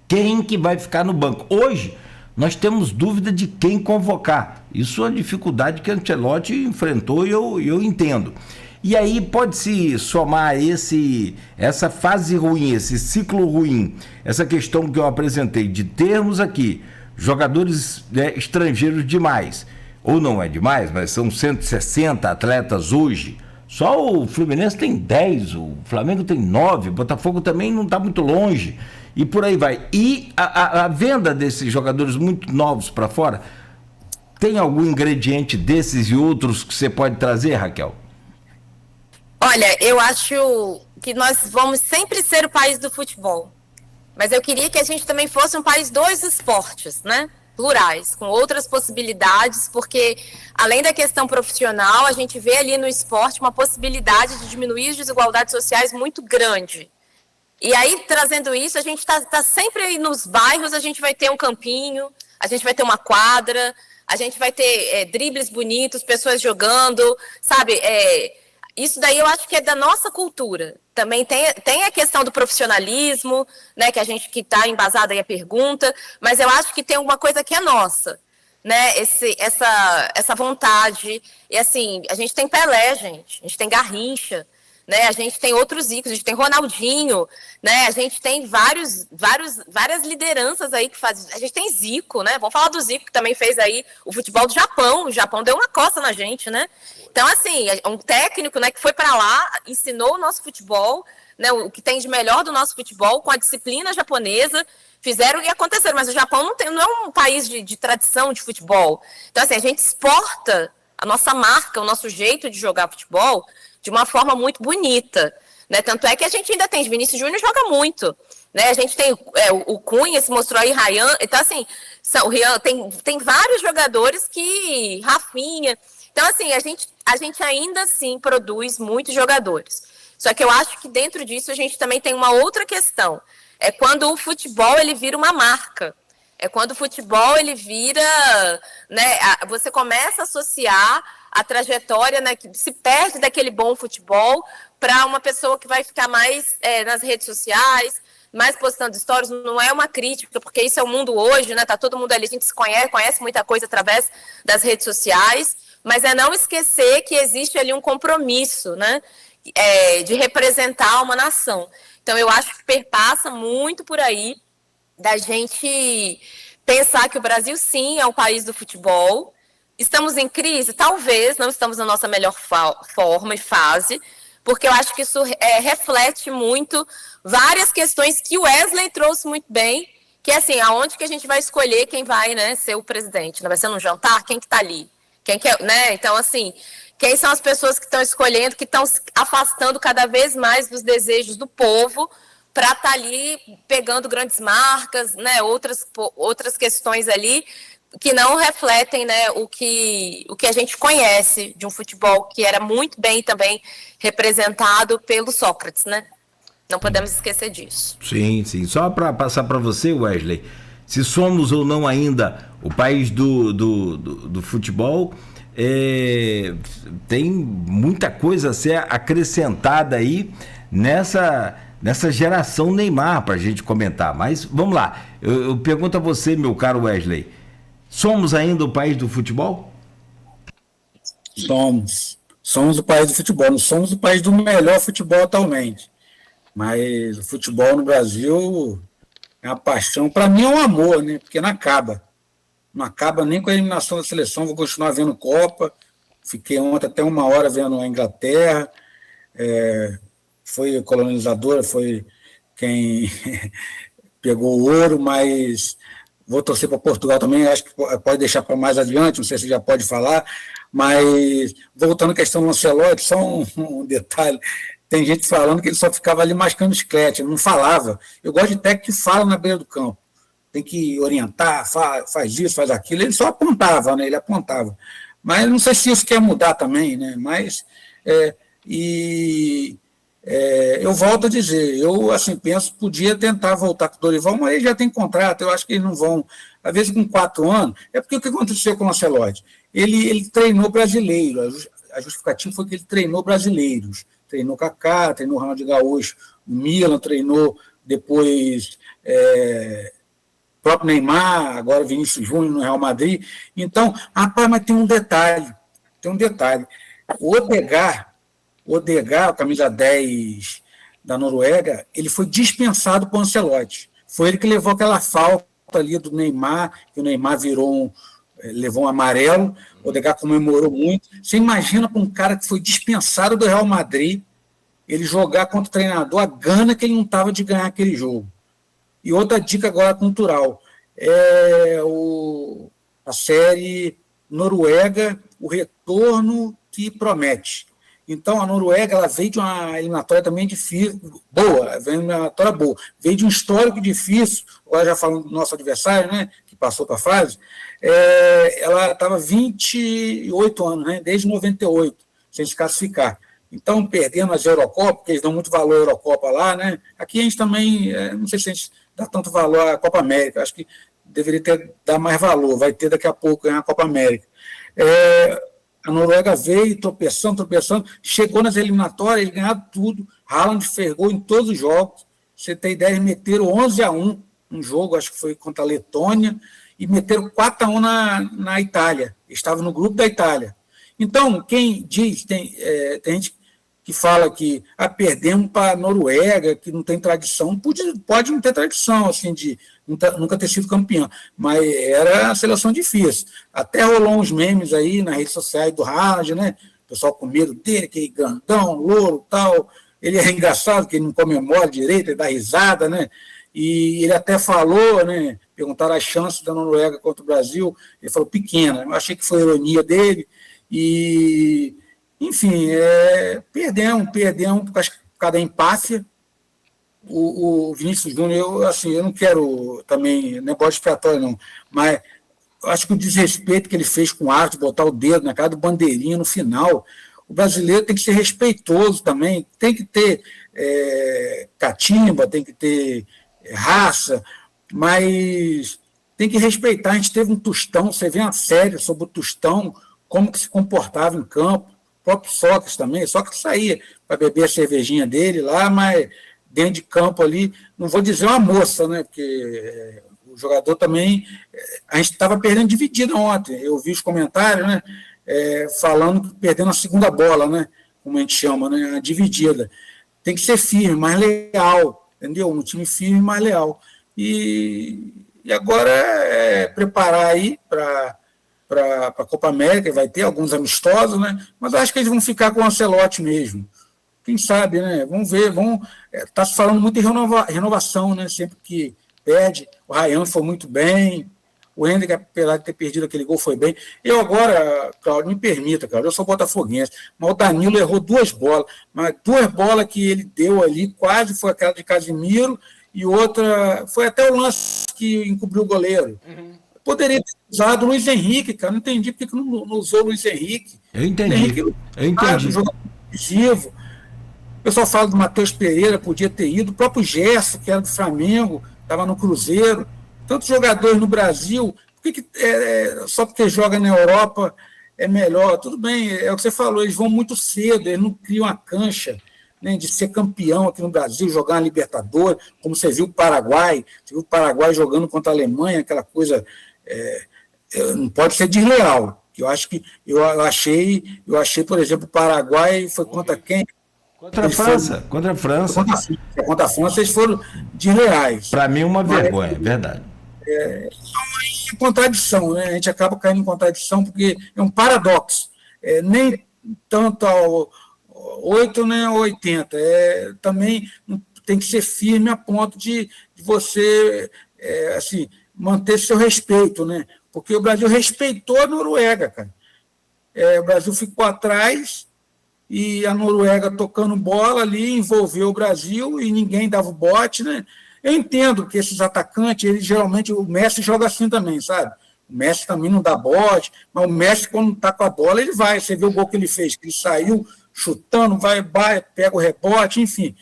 Speaker 8: quem que vai ficar no banco. Hoje, nós temos dúvida de quem convocar. Isso é uma dificuldade que Ancelotti enfrentou e eu entendo. E aí pode-se somar essa fase ruim, esse ciclo ruim, essa questão que eu apresentei de termos aqui jogadores, né, estrangeiros demais, ou não é demais, mas são 160 atletas hoje. Só o Fluminense tem 10, o Flamengo tem 9, o Botafogo também não está muito longe, e por aí vai. E a venda desses jogadores muito novos para fora, tem algum ingrediente desses e outros que você pode trazer, Raquel?
Speaker 9: Olha, eu acho que nós vamos sempre ser o país do futebol, mas eu queria que a gente também fosse um país dos esportes, né? Plurais, com outras possibilidades, porque além da questão profissional, a gente vê ali no esporte uma possibilidade de diminuir as desigualdades sociais muito grande. E aí, trazendo isso, a gente tá sempre aí nos bairros, a gente vai ter um campinho, a gente vai ter uma quadra, a gente vai ter dribles bonitos, pessoas jogando, sabe? Isso daí eu acho que é da nossa cultura. Também tem a questão do profissionalismo, né, que está embasada aí a pergunta, mas eu acho que tem uma coisa que é nossa, né, essa vontade. E assim, a gente tem Pelé, a gente tem Garrincha, né, a gente tem outros ícones, a gente tem Ronaldinho, né, a gente tem várias lideranças aí que fazem. A gente tem Zico, né? Vamos falar do Zico, que também fez aí o futebol do Japão. O Japão deu uma coça na gente, né? Então, assim, um técnico, né, que foi para lá, ensinou o nosso futebol, né, o que tem de melhor do nosso futebol, com a disciplina japonesa, fizeram e aconteceram. Mas o Japão não é um país de tradição de futebol. Então, assim, a gente exporta a nossa marca, o nosso jeito de jogar futebol de uma forma muito bonita, né? Tanto é que a gente ainda tem, Vinícius Júnior joga muito, né? A gente tem o Cunha, se mostrou aí, Ryan. Então, assim, o Rian, tem vários jogadores que... Rafinha... Então, assim, a gente ainda assim produz muitos jogadores. Só que eu acho que dentro disso a gente também tem uma outra questão. É quando o futebol ele vira uma marca. É quando o futebol ele vira... né, você começa a associar a trajetória, né, que se perde daquele bom futebol para uma pessoa que vai ficar mais nas redes sociais, mais postando stories. Não é uma crítica, porque isso é o mundo hoje, né? Tá todo mundo ali, a gente se conhece muita coisa através das redes sociais. Mas é não esquecer que existe ali um compromisso, né, de representar uma nação. Então, eu acho que perpassa muito por aí da gente pensar que o Brasil, sim, é um país do futebol. Estamos em crise? Talvez, não estamos na nossa melhor forma e fase, porque eu acho que isso reflete muito várias questões que o Wesley trouxe muito bem, que é assim, aonde que a gente vai escolher quem vai, né, ser o presidente? Vai ser num jantar? Quem que está ali? Quem quer, né? Então, assim, quem são as pessoas que estão escolhendo, que estão se afastando cada vez mais dos desejos do povo para estar ali pegando grandes marcas, né, outras questões ali que não refletem, né, o que a gente conhece de um futebol que era muito bem também representado pelo Sócrates, né? Não podemos esquecer disso.
Speaker 8: Sim. Só para passar para você, Wesley, se somos ou não ainda o país do futebol, tem muita coisa a ser acrescentada aí nessa geração Neymar para a gente comentar. Mas vamos lá, eu pergunto a você, meu caro Wesley, somos ainda o país do futebol?
Speaker 10: Somos o país do futebol, não somos o país do melhor futebol atualmente. Mas o futebol no Brasil é uma paixão, para mim é um amor, né? Porque não acaba nem com a eliminação da seleção, vou continuar vendo Copa, fiquei ontem até 1 hora vendo a Inglaterra, foi colonizadora, foi quem pegou o ouro, mas vou torcer para Portugal também, acho que pode deixar para mais adiante, não sei se já pode falar, mas voltando à questão do Ancelotti, só um detalhe, tem gente falando que ele só ficava ali mascando chiclete, ele não falava. Eu gosto de técnico que fala na beira do campo, tem que orientar, faz isso, faz aquilo, ele só apontava, né? Ele apontava. Mas não sei se isso quer mudar também, né? Mas, eu volto a dizer, eu assim, penso, podia tentar voltar com o Dorival, mas ele já tem contrato, eu acho que eles não vão, às vezes com 4 anos, porque o que aconteceu com o Ancelotti? Ele treinou brasileiro, a justificativa foi que ele treinou brasileiros, treinou Kaká, treinou Ronaldo Gaúcho, o Milan treinou depois próprio Neymar, agora Vinícius Júnior no Real Madrid. Então, rapaz, mas tem um detalhe. O Odegaard, o camisa 10 da Noruega, ele foi dispensado por Ancelotti. Foi ele que levou aquela falta ali do Neymar, que o Neymar levou um amarelo, o Odegaard comemorou muito. Você imagina para um cara que foi dispensado do Real Madrid, ele jogar contra o treinador, a gana que ele não estava de ganhar aquele jogo. E outra dica agora cultural, a série Noruega, o retorno que promete. Então, a Noruega ela veio de uma eliminatória também difícil, veio de um histórico difícil, agora já falando do nosso adversário, né, que passou para a fase, ela estava 28 anos, né, desde 98, sem se classificar. Então, perdendo as Eurocopas, porque eles dão muito valor à Eurocopa lá, né, aqui a gente também, não sei se a gente dá tanto valor à Copa América, acho que deveria dar mais valor, vai ter daqui a pouco a Copa América. A Noruega veio tropeçando, chegou nas eliminatórias, eles ganharam tudo, Haaland fez gol em todos os jogos, você tem ideia, eles meteram 11-1 um jogo, acho que foi contra a Letônia, e meteram 4-1 na Itália, estavam no grupo da Itália. Então, quem diz, tem gente que fala que perdemos para a Noruega, que não tem tradição, pode não ter tradição, assim, de nunca ter sido campeão, mas era a seleção difícil. Até rolou uns memes aí nas redes sociais do Haaland, né? O pessoal com medo dele, aquele grandão, louro e tal. Ele é engraçado, que ele não comemora direito, ele dá risada, né? E ele até falou, né? Perguntaram as chances da Noruega contra o Brasil, ele falou pequena. Eu achei que foi ironia dele. E, enfim, perdemos por causa da empáfia. O Vinícius Júnior, eu não quero também, não é bode expiatório não, mas eu acho que o desrespeito que ele fez com o árbitro, botar o dedo na cara do bandeirinha no final, o brasileiro tem que ser respeitoso também, tem que ter catimba, tem que ter raça, mas tem que respeitar. A gente teve um Tostão, você vê uma série sobre o Tostão, como que se comportava em campo, o próprio Sócrates também, Sócrates saía para beber a cervejinha dele lá, mas dentro de campo ali, não vou dizer uma moça, né, porque o jogador também, a gente estava perdendo dividida ontem, eu vi os comentários, né, falando que perdendo a segunda bola, né, como a gente chama, né, a dividida. Tem que ser firme, mais leal, entendeu? Um time firme, mais leal. E agora preparar aí para a Copa América, vai ter alguns amistosos, né, mas eu acho que eles vão ficar com o Ancelotti mesmo. Quem sabe, né? Vamos ver, está se falando muito em renovação, né? Sempre que perde, o Ryan foi muito bem, O Hendrick, apesar de ter perdido aquele gol, foi bem. Eu agora, Cláudio, me permita, Cláudio, eu sou botafoguense, mas o Danilo errou 2 bolas, mas 2 bolas que ele deu ali, quase foi aquela de Casimiro, e outra, foi até o lance que encobriu o goleiro. Poderia ter usado o Luiz Henrique, cara, não entendi porque não usou o Luiz Henrique.
Speaker 8: Eu entendi.
Speaker 10: Um jogador decisivo. O pessoal fala do Matheus Pereira, podia ter ido, o próprio Gerson, que era do Flamengo, estava no Cruzeiro. Tantos jogadores no Brasil, só porque joga na Europa é melhor? Tudo bem, é o que você falou, eles vão muito cedo, eles não criam a cancha, né, de ser campeão aqui no Brasil, jogar na Libertadores, como você viu o Paraguai, jogando contra a Alemanha, aquela coisa, não pode ser desleal. Eu acho que eu achei, por exemplo, o Paraguai foi contra quem?
Speaker 8: Contra a França. Contra a França,
Speaker 10: eles foram desleais.
Speaker 8: Para mim, uma vergonha, é verdade.
Speaker 10: É uma contradição, né? A gente acaba caindo em contradição, porque é um paradoxo. Nem tanto ao 8, nem ao 80. Também tem que ser firme a ponto de você assim, manter seu respeito, né? Porque o Brasil respeitou a Noruega, cara. O Brasil ficou atrás e a Noruega tocando bola ali envolveu o Brasil e ninguém dava o bote, né? Eu entendo que esses atacantes, eles geralmente, o Messi joga assim também, sabe? O Messi também não dá bote, mas o Messi, quando está com a bola, ele vai. Você vê o gol que ele fez, que ele saiu chutando, vai, pega o rebote, enfim.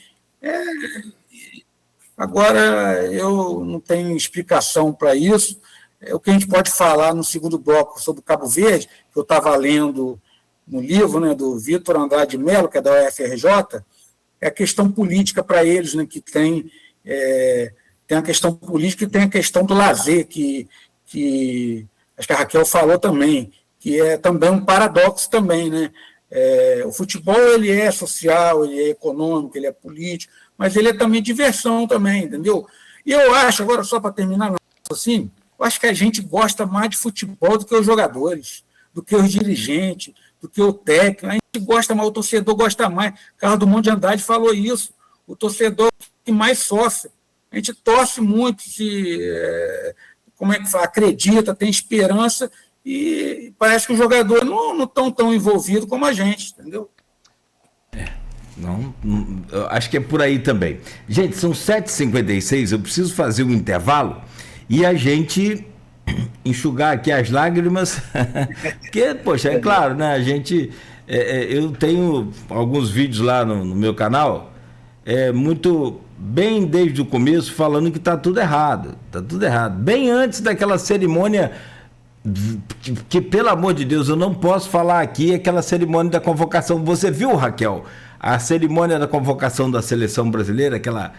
Speaker 10: Agora, eu não tenho explicação para isso. O que a gente pode falar no segundo bloco sobre o Cabo Verde, que eu estava lendo no livro, né, do Vitor Andrade Melo, que é da UFRJ, é a questão política para eles, né, que tem a questão política e tem a questão do lazer, que acho que a Raquel falou também, que é também um paradoxo também, né? O futebol, ele é social, ele é econômico, ele é político, mas ele é também diversão também, entendeu? E eu acho, agora só para terminar, assim, eu acho que a gente gosta mais de futebol do que os jogadores, do que os dirigentes, do que o técnico. A gente gosta mais, o torcedor gosta mais. Carlos Drummond de Andrade falou isso. O torcedor que mais sofre. A gente torce muito, como é que fala, acredita, tem esperança, e parece que os jogadores não estão tão envolvidos como a gente, entendeu?
Speaker 8: Não, acho que é por aí também. Gente, são 7h56, eu preciso fazer um intervalo e a gente enxugar aqui as lágrimas, porque, poxa, é claro, né, a gente, eu tenho alguns vídeos lá no meu canal, muito bem desde o começo, falando que tá tudo errado, bem antes daquela cerimônia, que pelo amor de Deus, eu não posso falar aqui, aquela cerimônia da convocação. Você viu, Raquel, a cerimônia da convocação da seleção brasileira, aquela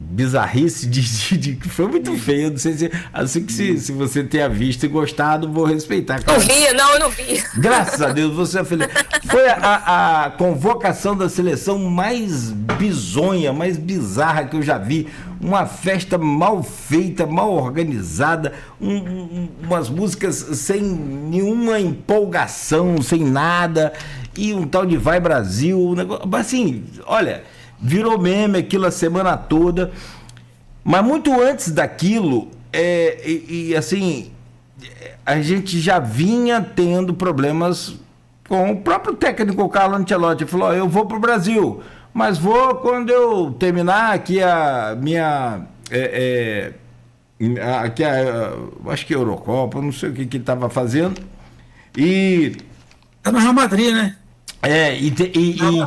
Speaker 8: bizarrice que foi muito feio. Não sei se você tenha visto e gostado, vou respeitar.
Speaker 9: Eu não vi.
Speaker 8: Graças a Deus, você é feliz. Foi a convocação da seleção mais bizonha, mais bizarra que eu já vi. Uma festa mal feita, mal organizada, umas músicas sem nenhuma empolgação, sem nada, e um tal de Vai Brasil, um negócio, assim, olha, virou meme aquilo a semana toda, mas muito antes daquilo, assim, a gente já vinha tendo problemas com o próprio técnico Carlo Ancelotti. Ele falou: eu vou para o Brasil, mas vou quando eu terminar aqui a minha acho que a Eurocopa, não sei o que ele estava fazendo, e
Speaker 10: tá no Real Madrid, né?
Speaker 8: E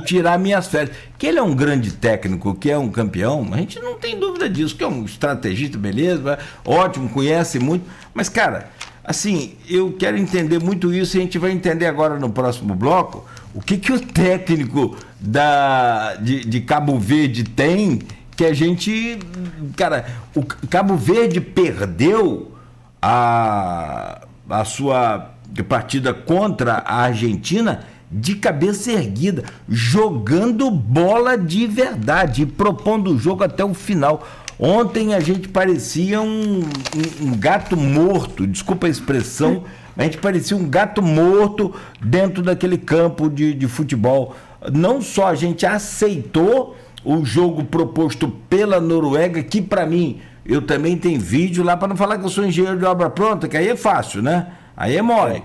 Speaker 8: tirar minhas férias. Que ele é um grande técnico, que é um campeão, a gente não tem dúvida disso, que é um estrategista, beleza, ótimo, conhece muito, mas, cara, assim, eu quero entender muito isso, e a gente vai entender agora no próximo bloco o que o técnico de Cabo Verde tem, que a gente, cara, o Cabo Verde perdeu a sua partida contra a Argentina de cabeça erguida, jogando bola de verdade e propondo o jogo até o final. Ontem a gente parecia um gato morto, desculpa a expressão, a gente parecia um gato morto dentro daquele campo de futebol. Não só a gente aceitou o jogo proposto pela Noruega, que para mim eu também tenho vídeo lá, para não falar que eu sou engenheiro de obra pronta, que aí é fácil, né? Aí é mole.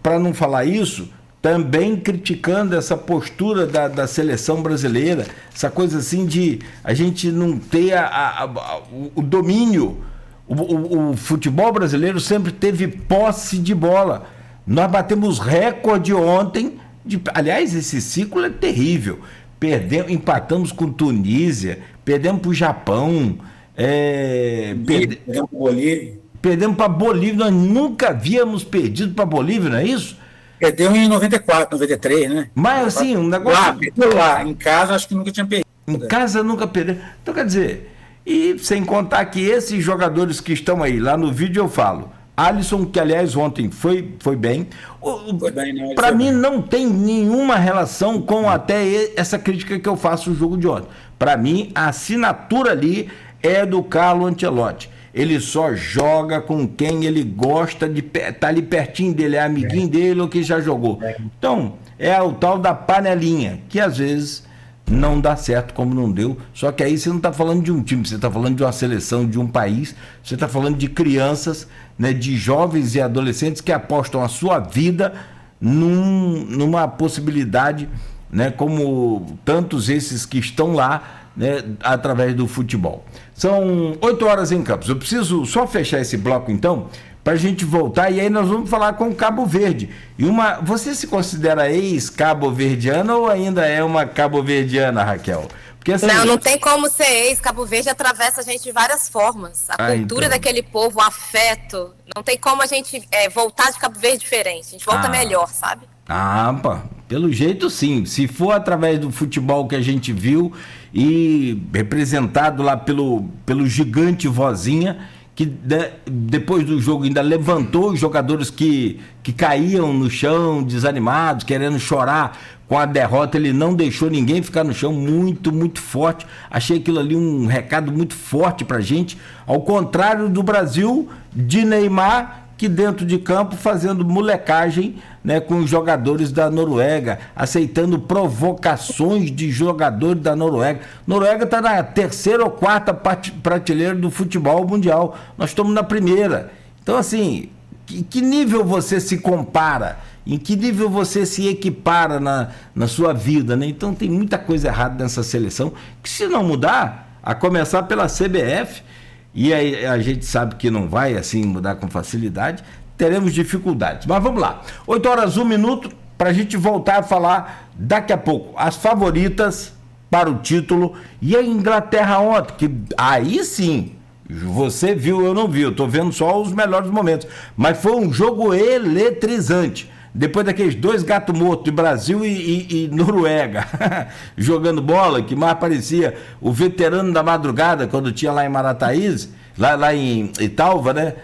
Speaker 8: Para não falar isso, também criticando essa postura da seleção brasileira, essa coisa assim de a gente não ter o domínio. O futebol brasileiro sempre teve posse de bola. Nós batemos recorde ontem. Aliás, esse ciclo é terrível. Empatamos com Tunísia, perdemos para o Japão, perdemos para a Bolívia. Nós nunca havíamos perdido para a Bolívia, não é isso?
Speaker 10: Perdeu em 94, 93, né?
Speaker 8: Mas assim, um negócio.
Speaker 10: Perdeu lá. Em casa, acho que nunca tinha perdido.
Speaker 8: Em casa nunca perdeu. Então, quer dizer, e sem contar que esses jogadores que estão aí, lá no vídeo eu falo. Alisson, que aliás ontem foi bem. Para mim não tem nenhuma relação com até essa crítica que eu faço no jogo de ontem. Para mim, a assinatura ali é do Carlo Ancelotti. Ele só joga com quem ele gosta de estar ali pertinho dele, é amiguinho dele ou que já jogou. Então, é o tal da panelinha, que às vezes não dá certo como não deu. Só que aí você não está falando de um time, você está falando de uma seleção, de um país, você está falando de crianças, né, de jovens e adolescentes que apostam a sua vida numa possibilidade, né, como tantos esses que estão lá, né, através do futebol. São 8 horas em Campos. Eu preciso só fechar esse bloco então, para a gente voltar, e aí nós vamos falar com Cabo Verde. Você se considera ex-cabo-verdiana ou ainda é uma cabo-verdiana, Raquel? Porque, assim,
Speaker 9: não tem como ser ex. Cabo Verde atravessa a gente de várias formas. A cultura daquele povo, o afeto. Não tem como a gente voltar de Cabo Verde diferente. A gente volta melhor, sabe?
Speaker 8: Pelo jeito sim. Se for através do futebol que a gente viu e representado lá pelo gigante Vozinha, que depois do jogo ainda levantou os jogadores que caíam no chão, desanimados, querendo chorar com a derrota. Ele não deixou ninguém ficar no chão, muito, muito forte. Achei aquilo ali um recado muito forte pra gente, ao contrário do Brasil, de Neymar, que dentro de campo fazendo molecagem, né, com os jogadores da Noruega, aceitando provocações de jogadores da Noruega. Noruega está na 3ª ou 4ª prateleira do futebol mundial. Nós estamos na 1ª. Então, assim, que nível você se compara? Em que nível você se equipara na sua vida, né? Então tem muita coisa errada nessa seleção, que se não mudar, a começar pela CBF, e aí a gente sabe que não vai assim mudar com facilidade, teremos dificuldades. Mas vamos lá, 8 horas 1 minuto, para a gente voltar a falar daqui a pouco as favoritas para o título. E a Inglaterra ontem, que aí sim, você viu, eu não vi, eu estou vendo só os melhores momentos, mas foi um jogo eletrizante. Depois daqueles 2 gatos mortos de Brasil e Noruega jogando bola, que mais parecia o veterano da madrugada, quando tinha lá em Marataízes, lá em Italva, né?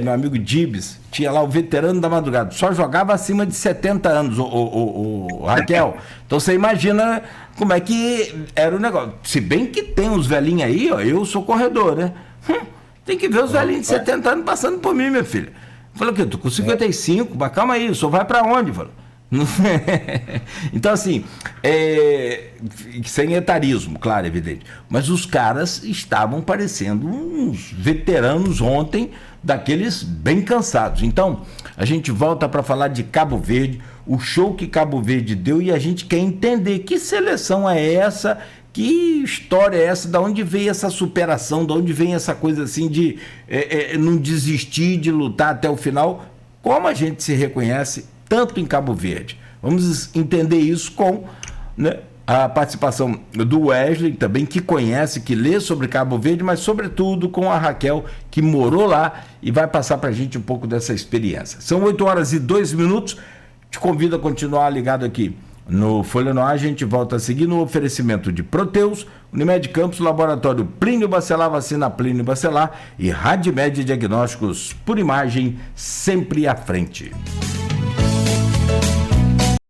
Speaker 8: Meu amigo Dibes, tinha lá o veterano da madrugada, só jogava acima de 70 anos, o Raquel. Então você imagina como é que era o negócio. Se bem que tem uns velhinhos aí, ó, eu sou corredor, né? Tem que ver os velhinhos de 70 anos passando por mim, minha filha. Falei, o quê? Tô com 55, mas calma aí, o senhor vai pra onde? Falei, então, assim, sem etarismo, claro, evidente. Mas os caras estavam parecendo uns veteranos ontem, daqueles bem cansados. Então, a gente volta para falar de Cabo Verde, o show que Cabo Verde deu, e a gente quer entender que seleção é essa, que história é essa, de onde veio essa superação, de onde vem essa coisa assim de não desistir, de lutar até o final, como a gente se reconhece tanto em Cabo Verde. Vamos entender isso com, né, a participação do Wesley, também, que conhece, que lê sobre Cabo Verde, mas sobretudo com a Raquel, que morou lá e vai passar para a gente um pouco dessa experiência. São 8 horas e 2 minutos, te convido a continuar ligado aqui no Folha no Ar. A gente volta a seguir no oferecimento de Proteus, Unimed Campos, Laboratório Plínio Bacelar, Vacina Plínio Bacelar e Radmed Diagnósticos por Imagem, sempre à frente.